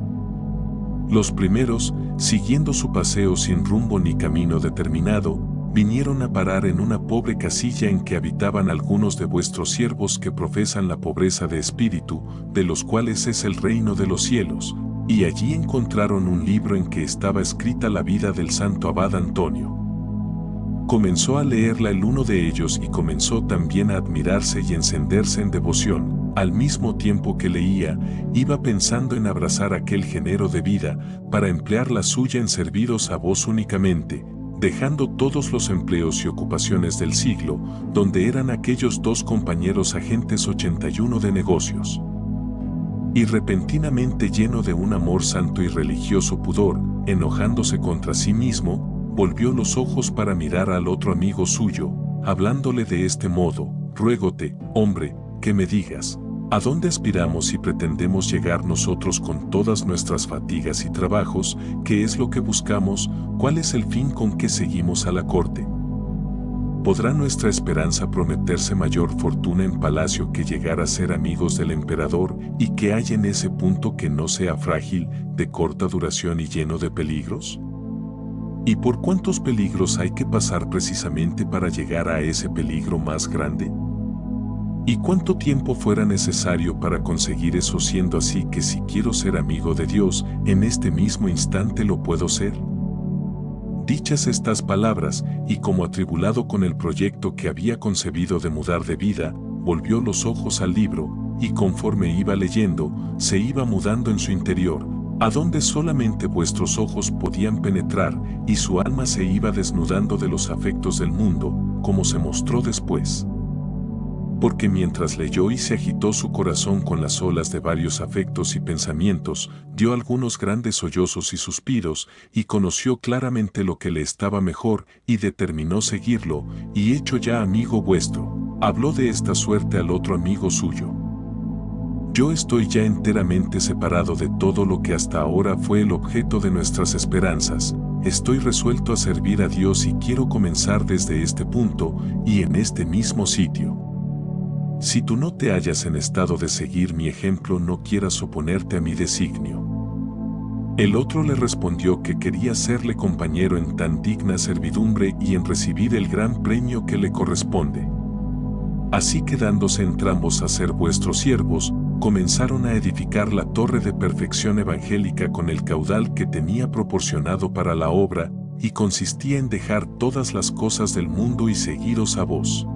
Los primeros, siguiendo su paseo sin rumbo ni camino determinado, vinieron a parar en una pobre casilla en que habitaban algunos de vuestros siervos que profesan la pobreza de espíritu, de los cuales es el reino de los cielos, y allí encontraron un libro en que estaba escrita la vida del santo abad Antonio. Comenzó a leerla el uno de ellos y comenzó también a admirarse y encenderse en devoción. Al mismo tiempo que leía, iba pensando en abrazar aquel género de vida para emplear la suya en serviros a vos únicamente, dejando todos los empleos y ocupaciones del siglo, donde eran aquellos 2 compañeros agentes 81 de negocios. Y repentinamente lleno de un amor santo y religioso pudor, enojándose contra sí mismo, volvió los ojos para mirar al otro amigo suyo, hablándole de este modo: ruégote, hombre, que me digas, ¿a dónde aspiramos y pretendemos llegar nosotros con todas nuestras fatigas y trabajos? ¿Qué es lo que buscamos? ¿Cuál es el fin con que seguimos a la corte? ¿Podrá nuestra esperanza prometerse mayor fortuna en palacio que llegar a ser amigos del emperador y que hay en ese punto que no sea frágil, de corta duración y lleno de peligros? ¿Y por cuántos peligros hay que pasar precisamente para llegar a ese peligro más grande? ¿Y cuánto tiempo fuera necesario para conseguir eso, siendo así que si quiero ser amigo de Dios, en este mismo instante lo puedo ser? Dichas estas palabras, y como atribulado con el proyecto que había concebido de mudar de vida, volvió los ojos al libro, y conforme iba leyendo, se iba mudando en su interior, a donde solamente vuestros ojos podían penetrar, y su alma se iba desnudando de los afectos del mundo, como se mostró después. Porque mientras leyó y se agitó su corazón con las olas de varios afectos y pensamientos, dio algunos grandes sollozos y suspiros, y conoció claramente lo que le estaba mejor, y determinó seguirlo, y hecho ya amigo vuestro, habló de esta suerte al otro amigo suyo: yo estoy ya enteramente separado de todo lo que hasta ahora fue el objeto de nuestras esperanzas, estoy resuelto a servir a Dios y quiero comenzar desde este punto, y en este mismo sitio. Si tú no te hallas en estado de seguir mi ejemplo, no quieras oponerte a mi designio. El otro le respondió que quería serle compañero en tan digna servidumbre y en recibir el gran premio que le corresponde. Así, quedándose entrambos a ser vuestros siervos, comenzaron a edificar la torre de perfección evangélica con el caudal que tenía proporcionado para la obra, y consistía en dejar todas las cosas del mundo y seguiros a vos.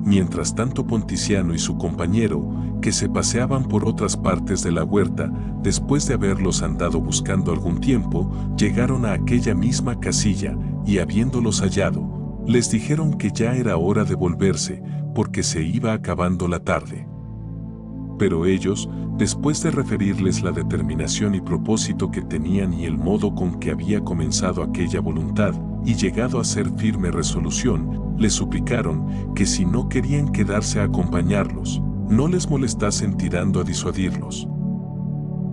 Mientras tanto, Ponticiano y su compañero, que se paseaban por otras partes de la huerta, después de haberlos andado buscando algún tiempo, llegaron a aquella misma casilla, y habiéndolos hallado, les dijeron que ya era hora de volverse, porque se iba acabando la tarde. Pero ellos, después de referirles la determinación y propósito que tenían y el modo con que había comenzado aquella voluntad, y llegado a ser firme resolución, les suplicaron que si no querían quedarse a acompañarlos, no les molestasen tirando a disuadirlos.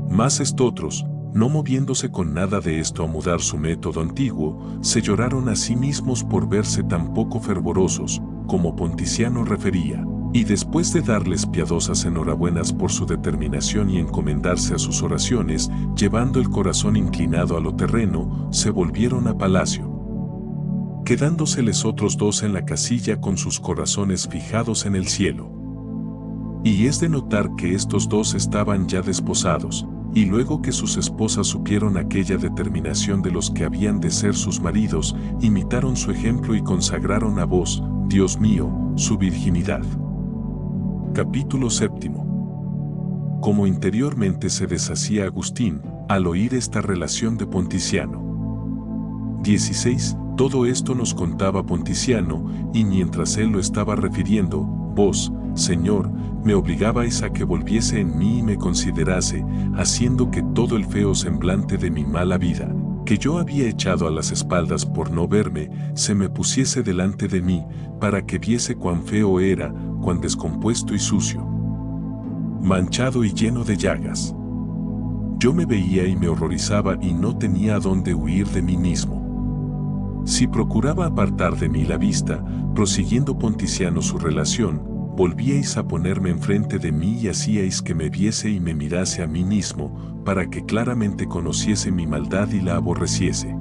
Mas estotros, no moviéndose con nada de esto a mudar su método antiguo, se lloraron a sí mismos por verse tan poco fervorosos, como Ponticiano refería, y después de darles piadosas enhorabuenas por su determinación y encomendarse a sus oraciones, llevando el corazón inclinado a lo terreno, se volvieron a palacio, quedándoseles otros 2 en la casilla con sus corazones fijados en el cielo. Y es de notar que estos 2 estaban ya desposados, y luego que sus esposas supieron aquella determinación de los que habían de ser sus maridos, imitaron su ejemplo y consagraron a vos, Dios mío, su virginidad. Capítulo 7. Como interiormente se deshacía Agustín, al oír esta relación de Ponticiano. 16. Todo esto nos contaba Ponticiano, y mientras él lo estaba refiriendo, vos, Señor, me obligabais a que volviese en mí y me considerase, haciendo que todo el feo semblante de mi mala vida, que yo había echado a las espaldas por no verme, se me pusiese delante de mí, para que viese cuán feo era, cuán descompuesto y sucio, manchado y lleno de llagas. Yo me veía y me horrorizaba y no tenía a dónde huir de mí mismo. Si procuraba apartar de mí la vista, prosiguiendo Ponticiano su relación, volvíais a ponerme enfrente de mí y hacíais que me viese y me mirase a mí mismo, para que claramente conociese mi maldad y la aborreciese.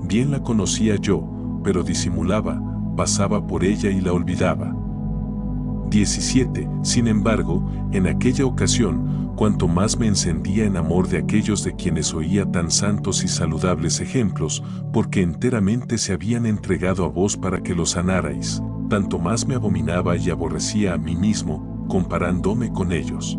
Bien la conocía yo, pero disimulaba, pasaba por ella y la olvidaba. 17. Sin embargo, en aquella ocasión, cuanto más me encendía en amor de aquellos de quienes oía tan santos y saludables ejemplos, porque enteramente se habían entregado a vos para que los sanarais, tanto más me abominaba y aborrecía a mí mismo, comparándome con ellos.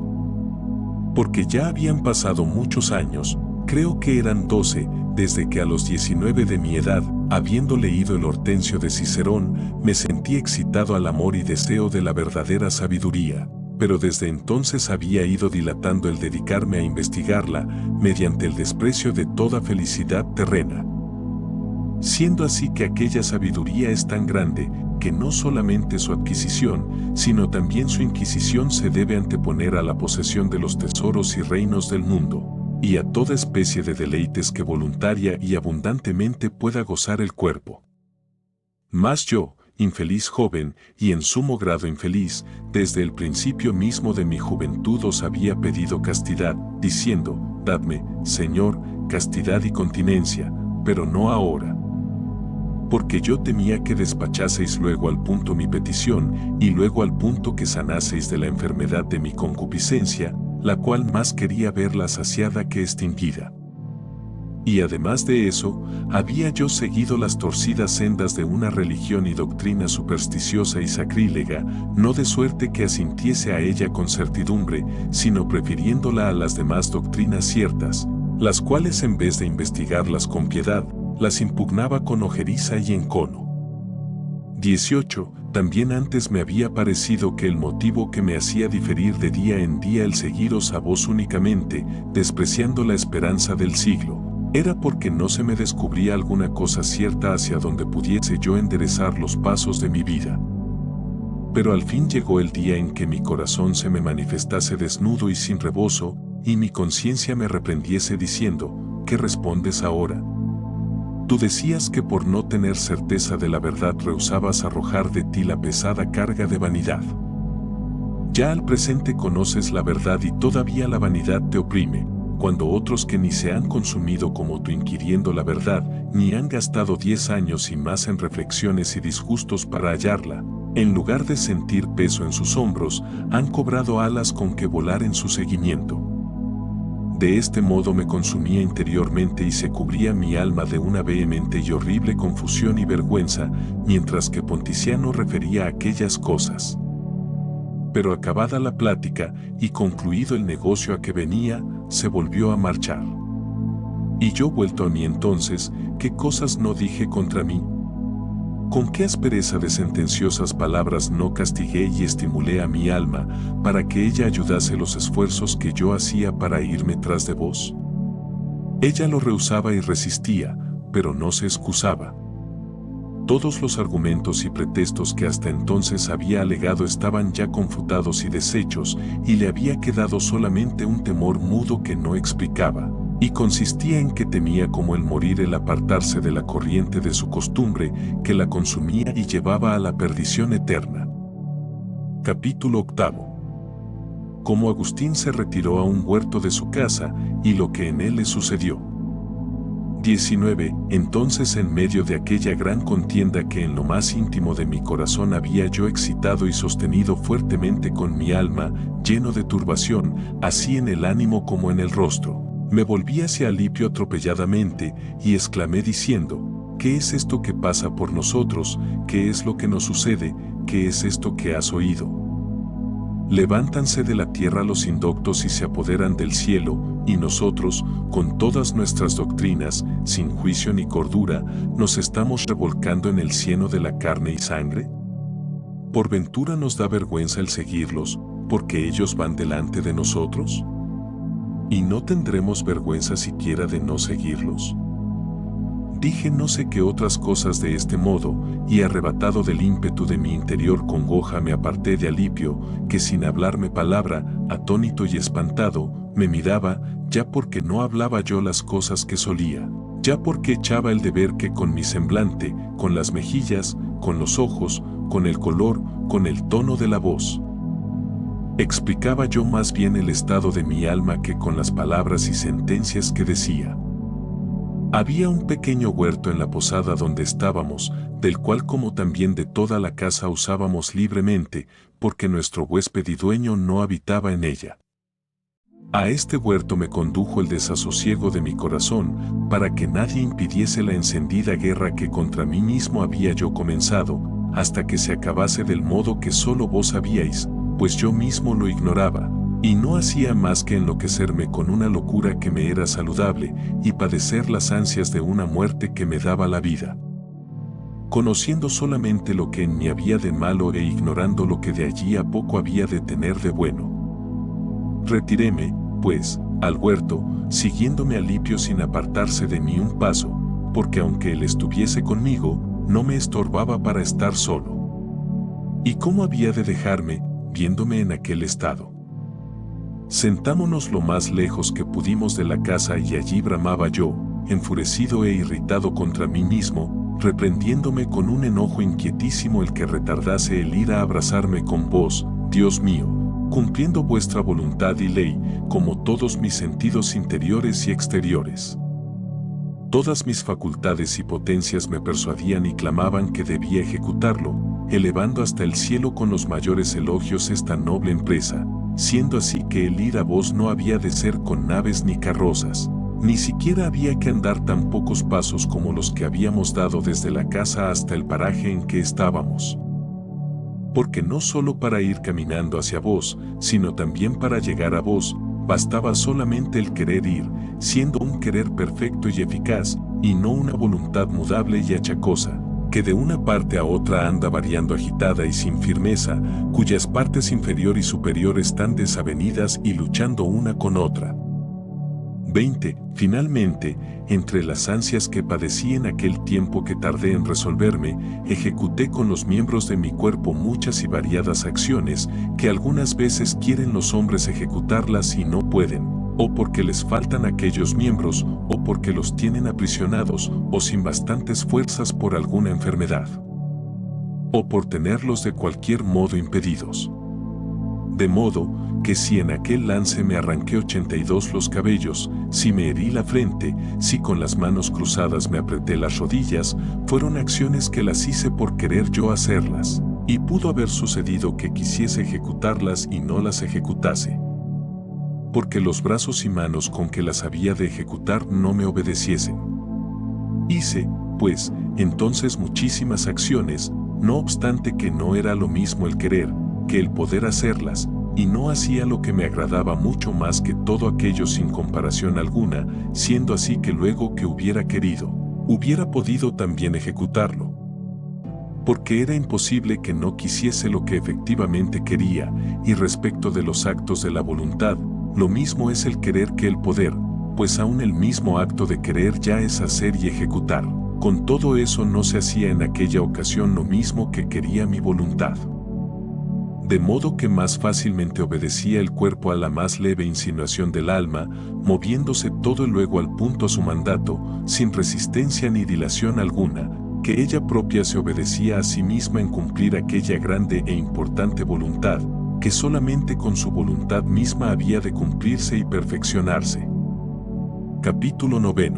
Porque ya habían pasado muchos años, creo que eran 12, desde que a los 19 de mi edad, habiendo leído el Hortensio de Cicerón, me sentí excitado al amor y deseo de la verdadera sabiduría, pero desde entonces había ido dilatando el dedicarme a investigarla, mediante el desprecio de toda felicidad terrena. Siendo así que aquella sabiduría es tan grande, que no solamente su adquisición, sino también su inquisición se debe anteponer a la posesión de los tesoros y reinos del mundo, y a toda especie de deleites que voluntaria y abundantemente pueda gozar el cuerpo. Mas yo, infeliz joven, y en sumo grado infeliz, desde el principio mismo de mi juventud os había pedido castidad, diciendo, dadme, Señor, castidad y continencia, pero no ahora. Porque yo temía que despachaseis luego al punto mi petición, y luego al punto que sanaseis de la enfermedad de mi concupiscencia, la cual más quería verla saciada que extinguida. Y además de eso, había yo seguido las torcidas sendas de una religión y doctrina supersticiosa y sacrílega, no de suerte que asintiese a ella con certidumbre, sino prefiriéndola a las demás doctrinas ciertas, las cuales en vez de investigarlas con piedad, las impugnaba con ojeriza y encono. 18. También antes me había parecido que el motivo que me hacía diferir de día en día el seguiros a vos únicamente, despreciando la esperanza del siglo, era porque no se me descubría alguna cosa cierta hacia donde pudiese yo enderezar los pasos de mi vida. Pero al fin llegó el día en que mi corazón se me manifestase desnudo y sin rebozo, y mi conciencia me reprendiese diciendo, ¿qué respondes ahora? Tú decías que por no tener certeza de la verdad rehusabas arrojar de ti la pesada carga de vanidad. Ya al presente conoces la verdad y todavía la vanidad te oprime, cuando otros que ni se han consumido como tú inquiriendo la verdad, ni han gastado 10 años y más en reflexiones y disgustos para hallarla, en lugar de sentir peso en sus hombros, han cobrado alas con que volar en su seguimiento. De este modo me consumía interiormente y se cubría mi alma de una vehemente y horrible confusión y vergüenza, mientras que Ponticiano refería aquellas cosas. Pero acabada la plática y concluido el negocio a que venía, se volvió a marchar. Y yo vuelto a mí entonces, ¿qué cosas no dije contra mí? ¿Con qué aspereza de sentenciosas palabras no castigué y estimulé a mi alma, para que ella ayudase los esfuerzos que yo hacía para irme tras de vos? Ella lo rehusaba y resistía, pero no se excusaba. Todos los argumentos y pretextos que hasta entonces había alegado estaban ya confutados y deshechos, y le había quedado solamente un temor mudo que no explicaba, y consistía en que temía como el morir el apartarse de la corriente de su costumbre, que la consumía y llevaba a la perdición eterna. Capítulo 8. Cómo Agustín se retiró a un huerto de su casa, y lo que en él le sucedió. 19. Entonces en medio de aquella gran contienda que en lo más íntimo de mi corazón había yo excitado y sostenido fuertemente con mi alma, lleno de turbación, así en el ánimo como en el rostro, me volví hacia Alipio atropelladamente y exclamé diciendo, ¿qué es esto que pasa por nosotros? ¿Qué es lo que nos sucede? ¿Qué es esto que has oído? Levántanse de la tierra los indoctos y se apoderan del cielo, y nosotros, con todas nuestras doctrinas, sin juicio ni cordura, nos estamos revolcando en el cieno de la carne y sangre. ¿Por ventura nos da vergüenza el seguirlos, porque ellos van delante de nosotros? ¿Y no tendremos vergüenza siquiera de no seguirlos? Dije no sé qué otras cosas de este modo, y arrebatado del ímpetu de mi interior congoja me aparté de Alipio, que sin hablarme palabra, atónito y espantado, me miraba, ya porque no hablaba yo las cosas que solía, ya porque echaba el deber que con mi semblante, con las mejillas, con los ojos, con el color, con el tono de la voz. Explicaba yo más bien el estado de mi alma que con las palabras y sentencias que decía. Había un pequeño huerto en la posada donde estábamos, del cual como también de toda la casa usábamos libremente, porque nuestro huésped y dueño no habitaba en ella. A este huerto me condujo el desasosiego de mi corazón, para que nadie impidiese la encendida guerra que contra mí mismo había yo comenzado, hasta que se acabase del modo que solo vos sabíais, pues yo mismo lo ignoraba, y no hacía más que enloquecerme con una locura que me era saludable, y padecer las ansias de una muerte que me daba la vida. Conociendo solamente lo que en mí había de malo e ignorando lo que de allí a poco había de tener de bueno. Retiréme, pues, al huerto, siguiéndome Alipio sin apartarse de mí un paso, porque aunque él estuviese conmigo, no me estorbaba para estar solo. ¿Y cómo había de dejarme, viéndome en aquel estado? Sentámonos lo más lejos que pudimos de la casa y allí bramaba yo, enfurecido e irritado contra mí mismo, reprendiéndome con un enojo inquietísimo el que retardase el ir a abrazarme con vos, Dios mío, cumpliendo vuestra voluntad y ley, como todos mis sentidos interiores y exteriores. Todas mis facultades y potencias me persuadían y clamaban que debía ejecutarlo, elevando hasta el cielo con los mayores elogios esta noble empresa, siendo así que el ir a vos no había de ser con naves ni carrozas, ni siquiera había que andar tan pocos pasos como los que habíamos dado desde la casa hasta el paraje en que estábamos. Porque no solo para ir caminando hacia vos, sino también para llegar a vos, bastaba solamente el querer ir, siendo un querer perfecto y eficaz, y no una voluntad mudable y achacosa, que de una parte a otra anda variando agitada y sin firmeza, cuyas partes inferior y superior están desavenidas y luchando una con otra. 20. Finalmente, entre las ansias que padecí en aquel tiempo que tardé en resolverme, ejecuté con los miembros de mi cuerpo muchas y variadas acciones que algunas veces quieren los hombres ejecutarlas y no pueden, o porque les faltan aquellos miembros, o porque los tienen aprisionados, o sin bastantes fuerzas por alguna enfermedad, o por tenerlos de cualquier modo impedidos. De modo que si en aquel lance me arranqué 82 los cabellos, si me herí la frente, si con las manos cruzadas me apreté las rodillas, fueron acciones que las hice por querer yo hacerlas, y pudo haber sucedido que quisiese ejecutarlas y no las ejecutase, porque los brazos y manos con que las había de ejecutar no me obedeciesen. Hice, pues, entonces muchísimas acciones, no obstante que no era lo mismo el querer, que el poder hacerlas, y no hacía lo que me agradaba mucho más que todo aquello sin comparación alguna, siendo así que luego que hubiera querido, hubiera podido también ejecutarlo. Porque era imposible que no quisiese lo que efectivamente quería, y respecto de los actos de la voluntad, lo mismo es el querer que el poder, pues aún el mismo acto de querer ya es hacer y ejecutar. Con todo eso no se hacía en aquella ocasión lo mismo que quería mi voluntad. De modo que más fácilmente obedecía el cuerpo a la más leve insinuación del alma, moviéndose todo luego al punto a su mandato, sin resistencia ni dilación alguna, que ella propia se obedecía a sí misma en cumplir aquella grande e importante voluntad, que solamente con su voluntad misma había de cumplirse y perfeccionarse. Capítulo 9.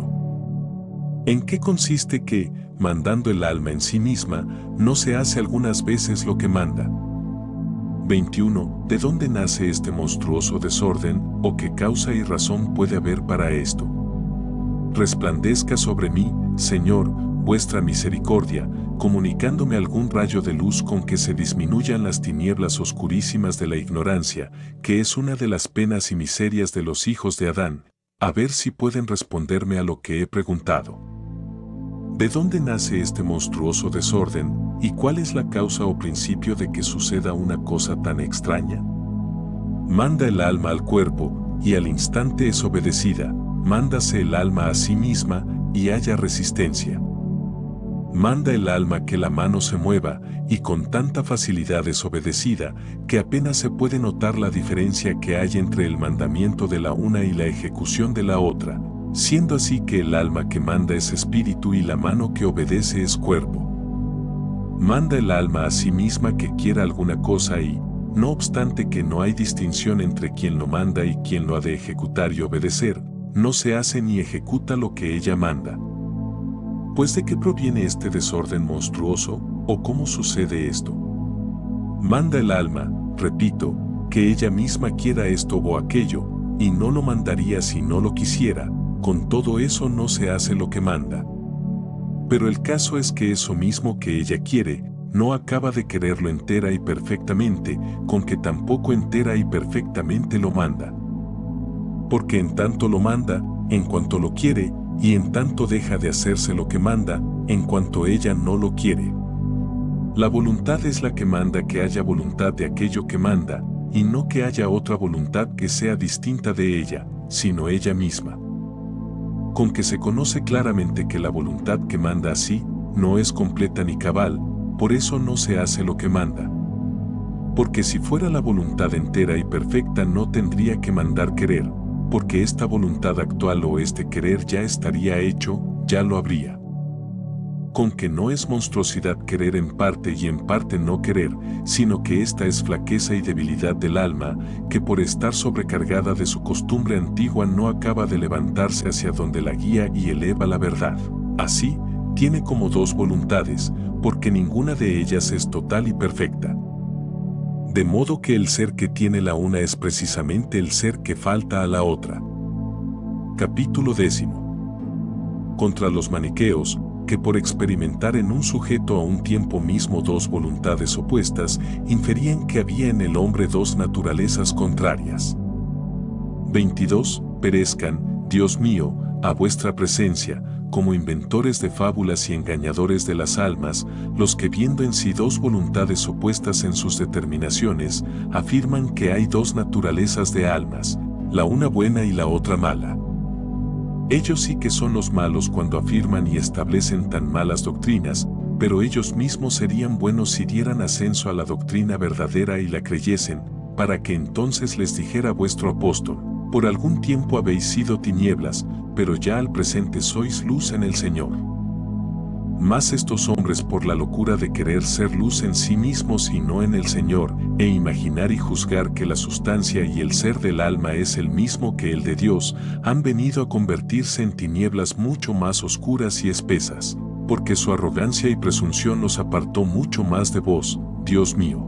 ¿En qué consiste que, mandando el alma en sí misma, no se hace algunas veces lo que manda? 21. ¿De dónde nace este monstruoso desorden, o qué causa y razón puede haber para esto? Resplandezca sobre mí, Señor, vuestra misericordia, comunicándome algún rayo de luz con que se disminuyan las tinieblas oscurísimas de la ignorancia, que es una de las penas y miserias de los hijos de Adán, a ver si pueden responderme a lo que he preguntado. ¿De dónde nace este monstruoso desorden y cuál es la causa o principio de que suceda una cosa tan extraña? Manda el alma al cuerpo y al instante es obedecida, mándase el alma a sí misma y haya resistencia. Manda el alma que la mano se mueva y con tanta facilidad es obedecida que apenas se puede notar la diferencia que hay entre el mandamiento de la una y la ejecución de la otra, siendo así que el alma que manda es espíritu y la mano que obedece es cuerpo. Manda el alma a sí misma que quiera alguna cosa y, no obstante que no hay distinción entre quien lo manda y quien lo ha de ejecutar y obedecer, no se hace ni ejecuta lo que ella manda. Pues ¿de qué proviene este desorden monstruoso, o cómo sucede esto? Manda el alma, repito, que ella misma quiera esto o aquello, y no lo mandaría si no lo quisiera, con todo eso no se hace lo que manda. Pero el caso es que eso mismo que ella quiere, no acaba de quererlo entera y perfectamente, con que tampoco entera y perfectamente lo manda. Porque en tanto lo manda, en cuanto lo quiere, y en tanto deja de hacerse lo que manda, en cuanto ella no lo quiere. La voluntad es la que manda que haya voluntad de aquello que manda, y no que haya otra voluntad que sea distinta de ella, sino ella misma. Con que se conoce claramente que la voluntad que manda así, no es completa ni cabal, por eso no se hace lo que manda. Porque si fuera la voluntad entera y perfecta no tendría que mandar querer, porque esta voluntad actual o este querer ya estaría hecho, ya lo habría. Con que no es monstruosidad querer en parte y en parte no querer, sino que esta es flaqueza y debilidad del alma, que por estar sobrecargada de su costumbre antigua no acaba de levantarse hacia donde la guía y eleva la verdad. Así, tiene como dos voluntades, porque ninguna de ellas es total y perfecta. De modo que el ser que tiene la una es precisamente el ser que falta a la otra. Capítulo 10. Contra los maniqueos, que por experimentar en un sujeto a un tiempo mismo dos voluntades opuestas, inferían que había en el hombre dos naturalezas contrarias. 22. Perezcan, Dios mío, a vuestra presencia, como inventores de fábulas y engañadores de las almas, los que viendo en sí dos voluntades opuestas en sus determinaciones, afirman que hay dos naturalezas de almas, la una buena y la otra mala. Ellos sí que son los malos cuando afirman y establecen tan malas doctrinas, pero ellos mismos serían buenos si dieran ascenso a la doctrina verdadera y la creyesen, para que entonces les dijera vuestro apóstol: por algún tiempo habéis sido tinieblas, pero ya al presente sois luz en el Señor. Mas estos hombres, por la locura de querer ser luz en sí mismos y no en el Señor, e imaginar y juzgar que la sustancia y el ser del alma es el mismo que el de Dios, han venido a convertirse en tinieblas mucho más oscuras y espesas, porque su arrogancia y presunción los apartó mucho más de vos, Dios mío,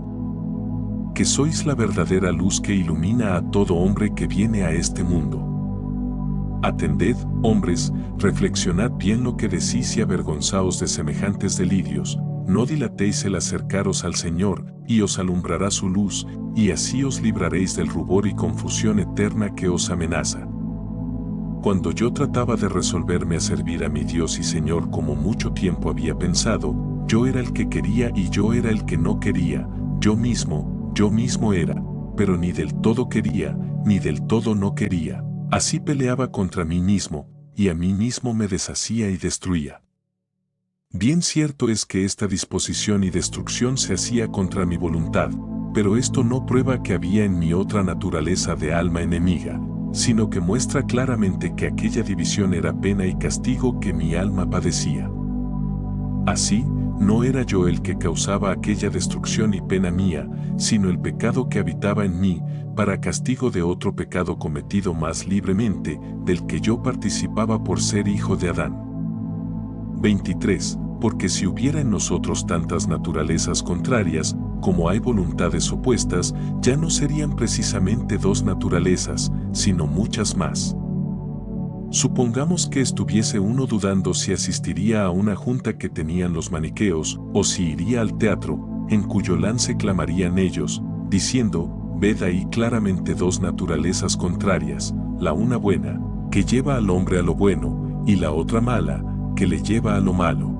que sois la verdadera luz que ilumina a todo hombre que viene a este mundo. Atended, hombres, reflexionad bien lo que decís y avergonzaos de semejantes delirios, no dilatéis el acercaros al Señor, y os alumbrará su luz, y así os libraréis del rubor y confusión eterna que os amenaza. Cuando yo trataba de resolverme a servir a mi Dios y Señor como mucho tiempo había pensado, yo era el que quería y yo era el que no quería, yo mismo era, pero ni del todo quería, ni del todo no quería. Así peleaba contra mí mismo, y a mí mismo me deshacía y destruía. Bien cierto es que esta disposición y destrucción se hacía contra mi voluntad, pero esto no prueba que había en mí otra naturaleza de alma enemiga, sino que muestra claramente que aquella división era pena y castigo que mi alma padecía. Así, no era yo el que causaba aquella destrucción y pena mía, sino el pecado que habitaba en mí, para castigo de otro pecado cometido más libremente, del que yo participaba por ser hijo de Adán. 23. Porque si hubiera en nosotros tantas naturalezas contrarias, como hay voluntades opuestas, ya no serían precisamente dos naturalezas, sino muchas más. Supongamos que estuviese uno dudando si asistiría a una junta que tenían los maniqueos, o si iría al teatro, en cuyo lance clamarían ellos, diciendo: ved ahí claramente dos naturalezas contrarias, la una buena, que lleva al hombre a lo bueno, y la otra mala, que le lleva a lo malo.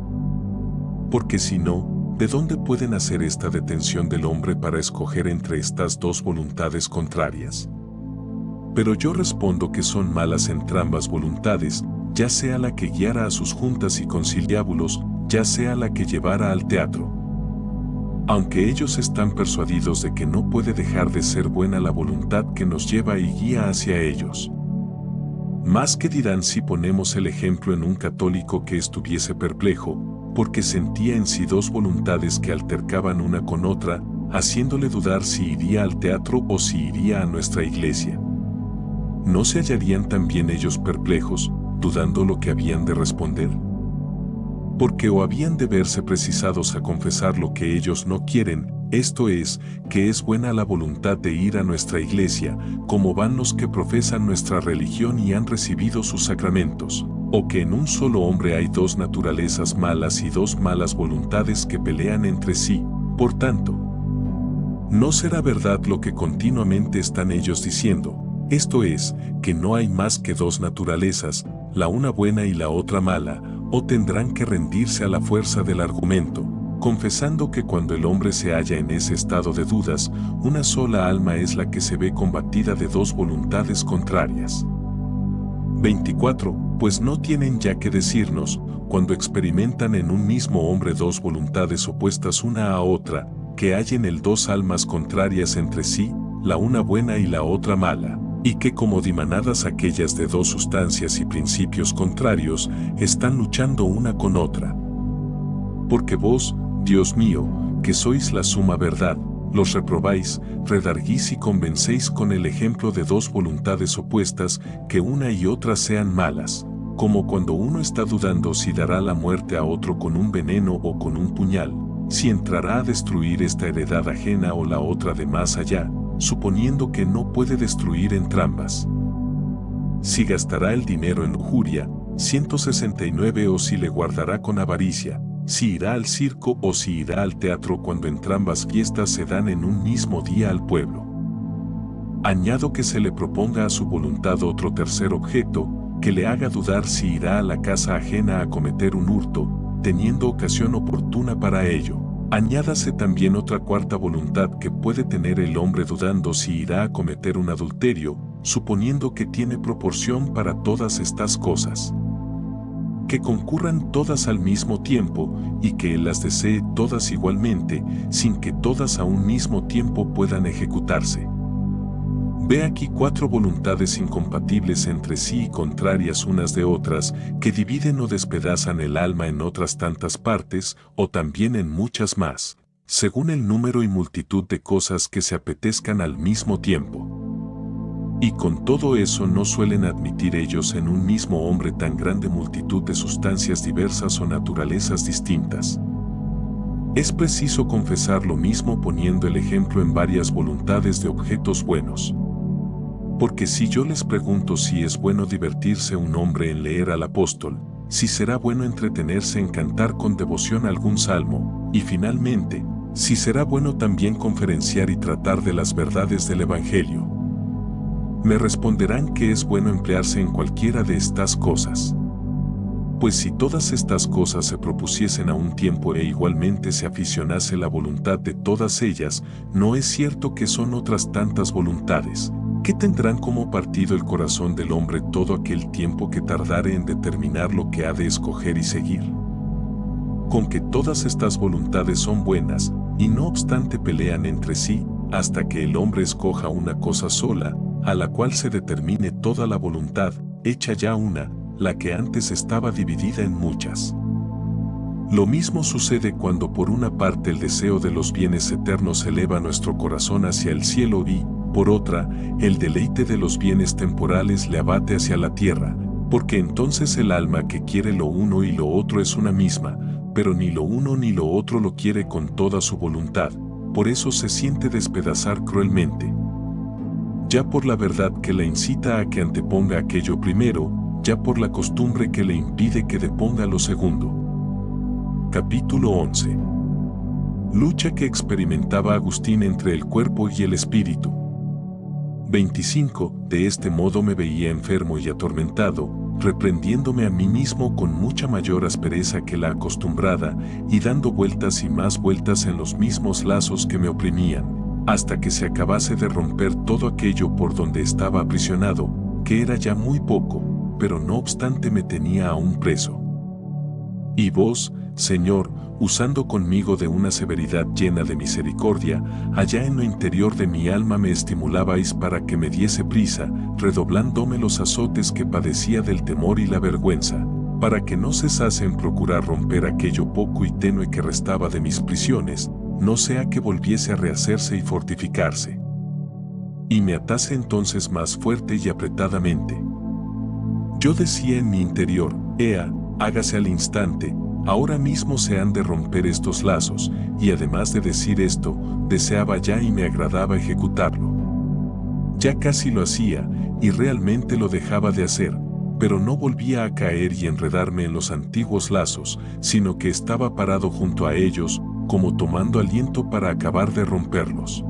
Porque si no, ¿de dónde pueden hacer esta detención del hombre para escoger entre estas dos voluntades contrarias? Pero yo respondo que son malas entrambas voluntades, ya sea la que guiara a sus juntas y conciliábulos, ya sea la que llevara al teatro. Aunque ellos están persuadidos de que no puede dejar de ser buena la voluntad que nos lleva y guía hacia ellos. Más que dirán si ponemos el ejemplo en un católico que estuviese perplejo, porque sentía en sí dos voluntades que altercaban una con otra, haciéndole dudar si iría al teatro o si iría a nuestra iglesia. ¿No se hallarían también ellos perplejos, dudando lo que habían de responder? Porque o habían de verse precisados a confesar lo que ellos no quieren, esto es, que es buena la voluntad de ir a nuestra iglesia, como van los que profesan nuestra religión y han recibido sus sacramentos, o que en un solo hombre hay dos naturalezas malas y dos malas voluntades que pelean entre sí. Por tanto, ¿no será verdad lo que continuamente están ellos diciendo? Esto es, que no hay más que dos naturalezas, la una buena y la otra mala, o tendrán que rendirse a la fuerza del argumento, confesando que cuando el hombre se halla en ese estado de dudas, una sola alma es la que se ve combatida de dos voluntades contrarias. 24. Pues no tienen ya que decirnos, cuando experimentan en un mismo hombre dos voluntades opuestas una a otra, que hay en él dos almas contrarias entre sí, la una buena y la otra mala, y que como dimanadas aquellas de dos sustancias y principios contrarios, están luchando una con otra. Porque vos, Dios mío, que sois la suma verdad, los reprobáis, redarguís y convencéis con el ejemplo de dos voluntades opuestas, que una y otra sean malas, como cuando uno está dudando si dará la muerte a otro con un veneno o con un puñal, si entrará a destruir esta heredad ajena o la otra de más allá, suponiendo que no puede destruir entrambas. Si gastará el dinero en lujuria, 169, o si le guardará con avaricia, si irá al circo o si irá al teatro cuando entrambas fiestas se dan en un mismo día al pueblo. Añado que se le proponga a su voluntad otro tercer objeto, que le haga dudar si irá a la casa ajena a cometer un hurto, teniendo ocasión oportuna para ello. Añádase también otra cuarta voluntad que puede tener el hombre dudando si irá a cometer un adulterio, suponiendo que tiene proporción para todas estas cosas. Que concurran todas al mismo tiempo, y que él las desee todas igualmente, sin que todas a un mismo tiempo puedan ejecutarse. Ve aquí cuatro voluntades incompatibles entre sí y contrarias unas de otras, que dividen o despedazan el alma en otras tantas partes, o también en muchas más, según el número y multitud de cosas que se apetezcan al mismo tiempo. Y con todo eso no suelen admitir ellos en un mismo hombre tan grande multitud de sustancias diversas o naturalezas distintas. Es preciso confesar lo mismo poniendo el ejemplo en varias voluntades de objetos buenos. Porque si yo les pregunto si es bueno divertirse un hombre en leer al apóstol, si será bueno entretenerse en cantar con devoción algún salmo, y finalmente, si será bueno también conferenciar y tratar de las verdades del Evangelio, me responderán que es bueno emplearse en cualquiera de estas cosas. Pues si todas estas cosas se propusiesen a un tiempo e igualmente se aficionase la voluntad de todas ellas, ¿no es cierto que son otras tantas voluntades, que tendrán como partido el corazón del hombre todo aquel tiempo que tardare en determinar lo que ha de escoger y seguir? Con que todas estas voluntades son buenas, y no obstante pelean entre sí, hasta que el hombre escoja una cosa sola, a la cual se determine toda la voluntad, hecha ya una, la que antes estaba dividida en muchas. Lo mismo sucede cuando por una parte el deseo de los bienes eternos eleva nuestro corazón hacia el cielo y, por otra, el deleite de los bienes temporales le abate hacia la tierra, porque entonces el alma que quiere lo uno y lo otro es una misma, pero ni lo uno ni lo otro lo quiere con toda su voluntad, por eso se siente despedazar cruelmente. Ya por la verdad que la incita a que anteponga aquello primero, ya por la costumbre que le impide que deponga lo segundo. Capítulo 11. Lucha que experimentaba Agustín entre el cuerpo y el espíritu. 25. De este modo me veía enfermo y atormentado, reprendiéndome a mí mismo con mucha mayor aspereza que la acostumbrada y dando vueltas y más vueltas en los mismos lazos que me oprimían, hasta que se acabase de romper todo aquello por donde estaba aprisionado, que era ya muy poco, pero no obstante me tenía aún preso. Y vos, Señor, usando conmigo de una severidad llena de misericordia, allá en lo interior de mi alma me estimulabais para que me diese prisa, redoblándome los azotes que padecía del temor y la vergüenza, para que no cesase en procurar romper aquello poco y tenue que restaba de mis prisiones, no sea que volviese a rehacerse y fortificarse. Y me atase entonces más fuerte y apretadamente. Yo decía en mi interior, Ea, hágase al instante, ahora mismo se han de romper estos lazos, y además de decir esto, deseaba ya y me agradaba ejecutarlo. Ya casi lo hacía, y realmente lo dejaba de hacer, pero no volvía a caer y enredarme en los antiguos lazos, sino que estaba parado junto a ellos, como tomando aliento para acabar de romperlos.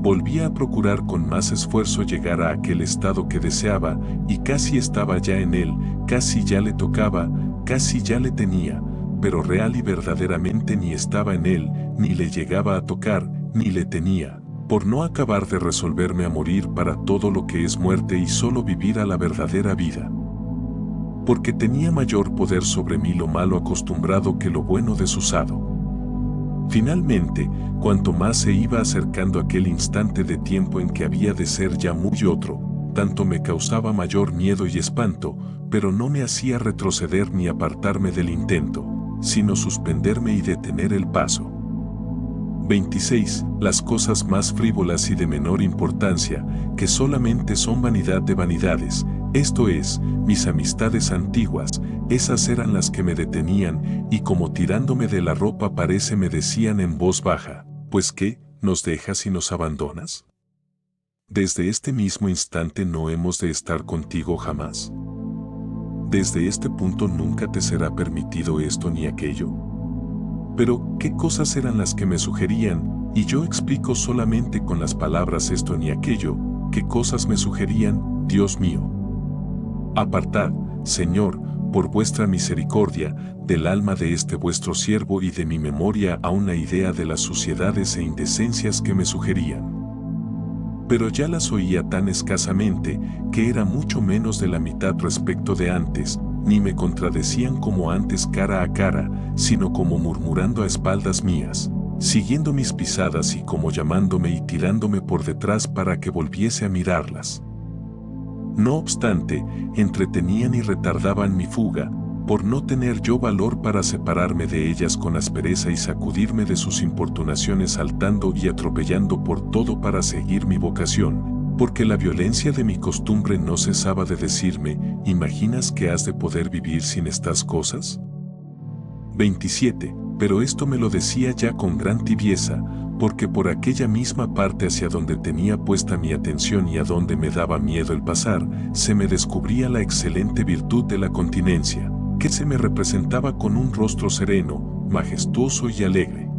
Volvía a procurar con más esfuerzo llegar a aquel estado que deseaba, y casi estaba ya en él, casi ya le tocaba, casi ya le tenía, pero real y verdaderamente ni estaba en él, ni le llegaba a tocar, ni le tenía, por no acabar de resolverme a morir para todo lo que es muerte y solo vivir a la verdadera vida. Porque tenía mayor poder sobre mí lo malo acostumbrado que lo bueno desusado. Finalmente, cuanto más se iba acercando aquel instante de tiempo en que había de ser ya muy otro, tanto me causaba mayor miedo y espanto, pero no me hacía retroceder ni apartarme del intento, sino suspenderme y detener el paso. 26. Las cosas más frívolas y de menor importancia, que solamente son vanidad de vanidades, esto es, mis amistades antiguas, esas eran las que me detenían, y como tirándome de la ropa parece me decían en voz baja, ¿pues qué, nos dejas y nos abandonas? Desde este mismo instante no hemos de estar contigo jamás. Desde este punto nunca te será permitido esto ni aquello. Pero, ¿qué cosas eran las que me sugerían? Y yo explico solamente con las palabras esto ni aquello, ¿qué cosas me sugerían, Dios mío? Apartad, Señor, por vuestra misericordia, del alma de este vuestro siervo y de mi memoria a una idea de las suciedades e indecencias que me sugerían. Pero ya las oía tan escasamente, que era mucho menos de la mitad respecto de antes, ni me contradecían como antes cara a cara, sino como murmurando a espaldas mías, siguiendo mis pisadas y como llamándome y tirándome por detrás para que volviese a mirarlas. No obstante, entretenían y retardaban mi fuga, por no tener yo valor para separarme de ellas con aspereza y sacudirme de sus importunaciones saltando y atropellando por todo para seguir mi vocación, porque la violencia de mi costumbre no cesaba de decirme, ¿imaginas que has de poder vivir sin estas cosas? 27. Pero esto me lo decía ya con gran tibieza, porque por aquella misma parte hacia donde tenía puesta mi atención y a donde me daba miedo el pasar, se me descubría la excelente virtud de la continencia, que se me representaba con un rostro sereno, majestuoso y alegre,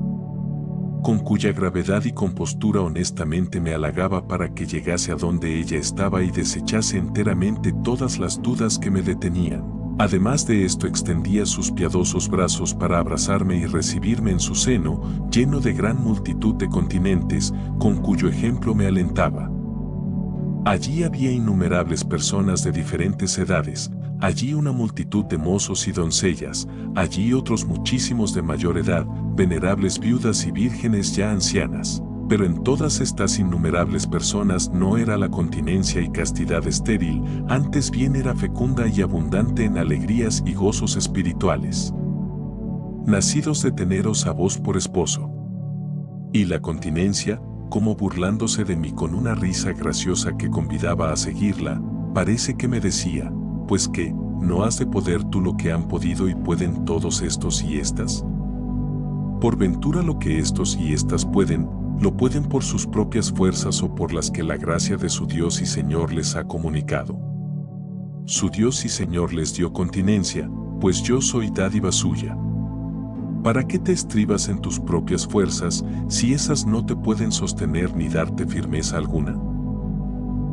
con cuya gravedad y compostura honestamente me halagaba para que llegase a donde ella estaba y desechase enteramente todas las dudas que me detenían. Además de esto extendía sus piadosos brazos para abrazarme y recibirme en su seno, lleno de gran multitud de continentes, con cuyo ejemplo me alentaba. Allí había innumerables personas de diferentes edades, allí una multitud de mozos y doncellas, allí otros muchísimos de mayor edad, venerables viudas y vírgenes ya ancianas. Pero en todas estas innumerables personas no era la continencia y castidad estéril, antes bien era fecunda y abundante en alegrías y gozos espirituales, nacidos de teneros a vos por esposo. Y la continencia, como burlándose de mí con una risa graciosa que convidaba a seguirla, parece que me decía, pues que, ¿no has de poder tú lo que han podido y pueden todos estos y estas? Por ventura lo que estos y estas pueden, lo pueden por sus propias fuerzas o por las que la gracia de su Dios y Señor les ha comunicado. Su Dios y Señor les dio continencia, pues yo soy dádiva suya. ¿Para qué te estribas en tus propias fuerzas, si esas no te pueden sostener ni darte firmeza alguna?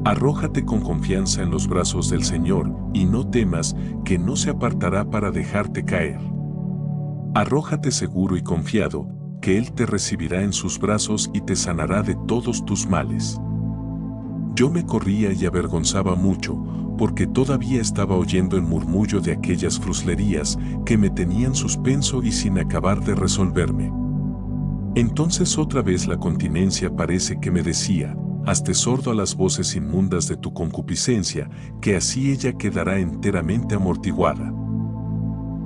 Arrójate con confianza en los brazos del Señor, y no temas, que no se apartará para dejarte caer. Arrójate seguro y confiado, que Él te recibirá en sus brazos y te sanará de todos tus males. Yo me corría y avergonzaba mucho, porque todavía estaba oyendo el murmullo de aquellas fruslerías que me tenían suspenso y sin acabar de resolverme. Entonces otra vez la continencia parece que me decía: hazte sordo a las voces inmundas de tu concupiscencia, que así ella quedará enteramente amortiguada.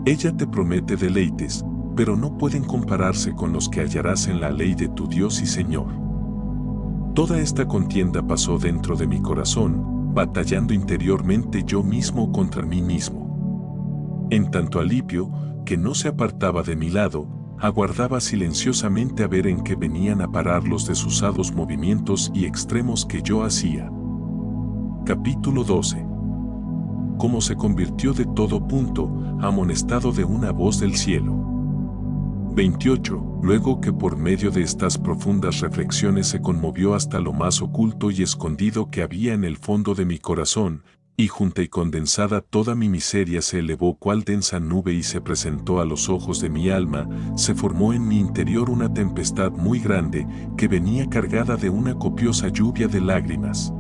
Ella te promete deleites, pero no pueden compararse con los que hallarás en la ley de tu Dios y Señor. Toda esta contienda pasó dentro de mi corazón, batallando interiormente yo mismo contra mí mismo. En tanto Alipio, que no se apartaba de mi lado, aguardaba silenciosamente a ver en qué venían a parar los desusados movimientos y extremos que yo hacía. Capítulo 12. Cómo se convirtió de todo punto, amonestado de una voz del cielo. 28. Luego que por medio de estas profundas reflexiones se conmovió hasta lo más oculto y escondido que había en el fondo de mi corazón, y junta y condensada toda mi miseria se elevó cual densa nube y se presentó a los ojos de mi alma, se formó en mi interior una tempestad muy grande que venía cargada de una copiosa lluvia de lágrimas.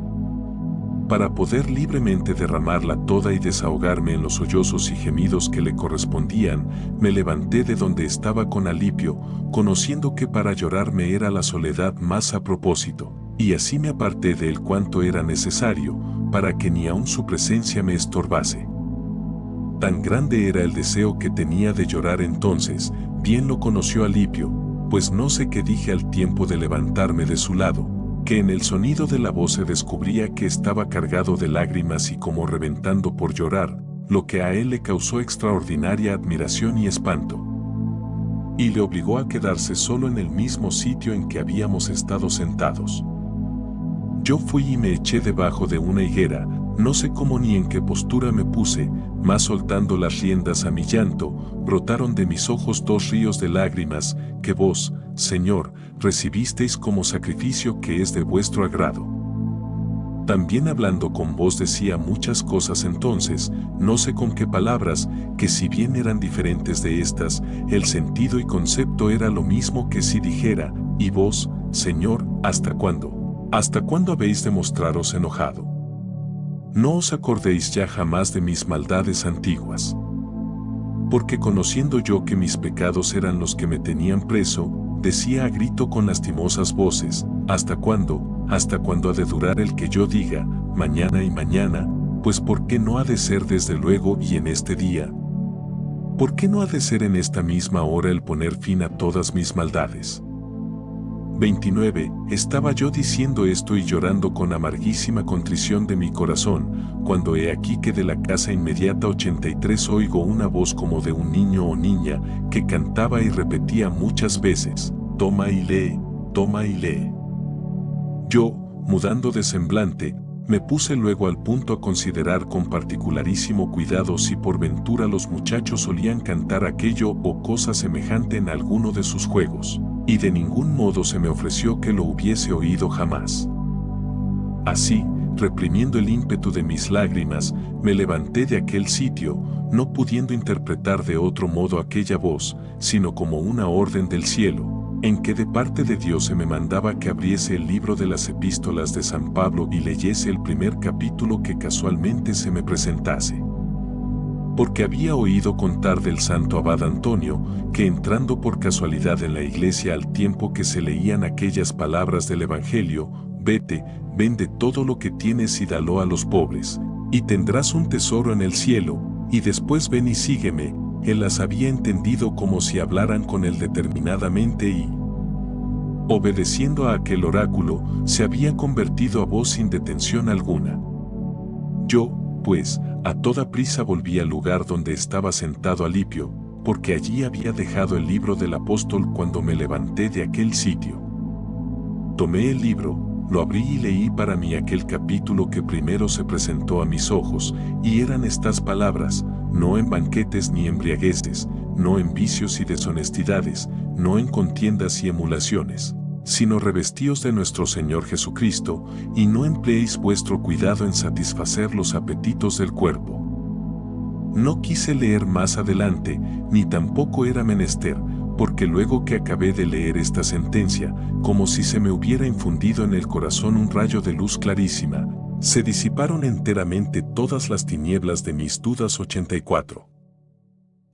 Para poder libremente derramarla toda y desahogarme en los sollozos y gemidos que le correspondían, me levanté de donde estaba con Alipio, conociendo que para llorar me era la soledad más a propósito, y así me aparté de él cuanto era necesario, para que ni aun su presencia me estorbase. Tan grande era el deseo que tenía de llorar entonces, bien lo conoció Alipio, pues no sé qué dije al tiempo de levantarme de su lado, que en el sonido de la voz se descubría que estaba cargado de lágrimas y como reventando por llorar, lo que a él le causó extraordinaria admiración y espanto. Y le obligó a quedarse solo en el mismo sitio en que habíamos estado sentados. Yo fui y me eché debajo de una higuera, no sé cómo ni en qué postura me puse, mas soltando las riendas a mi llanto, brotaron de mis ojos 2 ríos de lágrimas, que vos, Señor, recibisteis como sacrificio que es de vuestro agrado. También hablando con vos decía muchas cosas entonces, no sé con qué palabras, que si bien eran diferentes de estas, el sentido y concepto era lo mismo que si dijera: y vos, Señor, ¿hasta cuándo? ¿Hasta cuándo habéis de mostraros enojado? No os acordéis ya jamás de mis maldades antiguas. Porque conociendo yo que mis pecados eran los que me tenían preso, decía a grito con lastimosas voces: ¿hasta cuándo? ¿Hasta cuándo ha de durar el que yo diga, mañana y mañana? Pues ¿por qué no ha de ser desde luego y en este día? ¿Por qué no ha de ser en esta misma hora el poner fin a todas mis maldades? 29. Estaba yo diciendo esto y llorando con amarguísima contrición de mi corazón, cuando he aquí que de la casa inmediata 83 oigo una voz como de un niño o niña, que cantaba y repetía muchas veces: toma y lee, toma y lee. Yo, mudando de semblante, me puse luego al punto a considerar con particularísimo cuidado si por ventura los muchachos solían cantar aquello o cosa semejante en alguno de sus juegos, y de ningún modo se me ofreció que lo hubiese oído jamás. Así, reprimiendo el ímpetu de mis lágrimas, me levanté de aquel sitio, no pudiendo interpretar de otro modo aquella voz, sino como una orden del cielo, en que de parte de Dios se me mandaba que abriese el libro de las epístolas de San Pablo y leyese el primer capítulo que casualmente se me presentase. Porque había oído contar del santo abad Antonio, que entrando por casualidad en la iglesia al tiempo que se leían aquellas palabras del Evangelio: vete, vende todo lo que tienes y dalo a los pobres, y tendrás un tesoro en el cielo, y después ven y sígueme, él las había entendido como si hablaran con él determinadamente y, obedeciendo a aquel oráculo, se había convertido a voz sin detención alguna. Yo, pues, a toda prisa volví al lugar donde estaba sentado Alipio, porque allí había dejado el libro del apóstol cuando me levanté de aquel sitio. Tomé el libro, lo abrí y leí para mí aquel capítulo que primero se presentó a mis ojos, y eran estas palabras: no en banquetes ni embriagueces, no en vicios y deshonestidades, no en contiendas y emulaciones, sino revestíos de nuestro Señor Jesucristo, y no empleéis vuestro cuidado en satisfacer los apetitos del cuerpo. No quise leer más adelante, ni tampoco era menester, porque luego que acabé de leer esta sentencia, como si se me hubiera infundido en el corazón un rayo de luz clarísima, se disiparon enteramente todas las tinieblas de mis dudas. 84.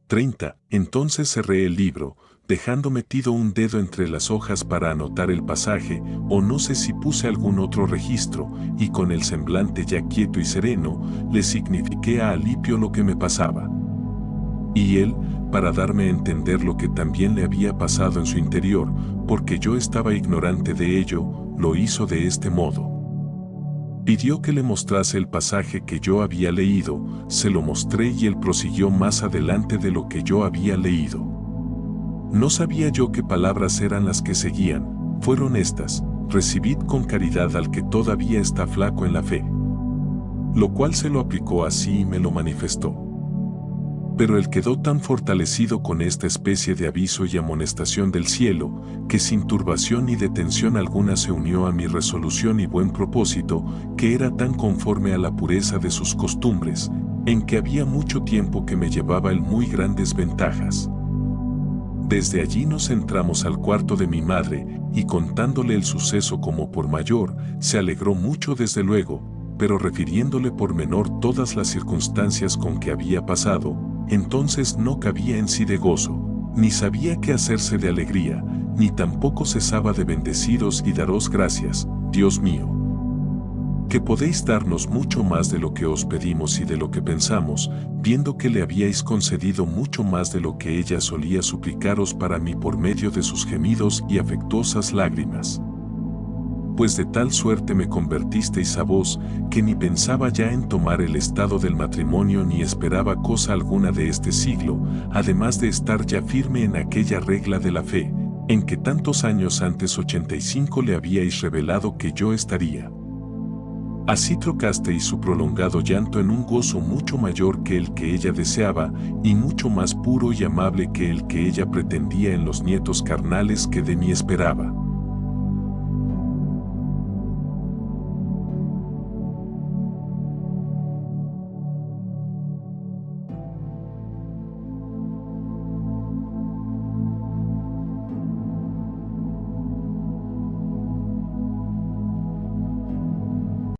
30. Entonces cerré el libro, dejando metido un dedo entre las hojas para anotar el pasaje, o no sé si puse algún otro registro, y con el semblante ya quieto y sereno, le signifiqué a Alipio lo que me pasaba. Y él, para darme a entender lo que también le había pasado en su interior, porque yo estaba ignorante de ello, lo hizo de este modo. Pidió que le mostrase el pasaje que yo había leído, se lo mostré y él prosiguió más adelante de lo que yo había leído. No sabía yo qué palabras eran las que seguían, fueron estas: recibid con caridad al que todavía está flaco en la fe. Lo cual se lo aplicó así y me lo manifestó. Pero él quedó tan fortalecido con esta especie de aviso y amonestación del cielo, que sin turbación ni detención alguna se unió a mi resolución y buen propósito, que era tan conforme a la pureza de sus costumbres, en que había mucho tiempo que me llevaba él muy grandes ventajas. Desde allí nos entramos al cuarto de mi madre, y contándole el suceso como por mayor, se alegró mucho desde luego, pero refiriéndole por menor todas las circunstancias con que había pasado, entonces no cabía en sí de gozo, ni sabía qué hacerse de alegría, ni tampoco cesaba de bendeciros y daros gracias, Dios mío, que podéis darnos mucho más de lo que os pedimos y de lo que pensamos, viendo que le habíais concedido mucho más de lo que ella solía suplicaros para mí por medio de sus gemidos y afectuosas lágrimas. Pues de tal suerte me convertisteis a vos, que ni pensaba ya en tomar el estado del matrimonio ni esperaba cosa alguna de este siglo, además de estar ya firme en aquella regla de la fe, en que tantos años antes 85 le habíais revelado que yo estaría. Así trocasteis su prolongado llanto en un gozo mucho mayor que el que ella deseaba, y mucho más puro y amable que el que ella pretendía en los nietos carnales que de mí esperaba.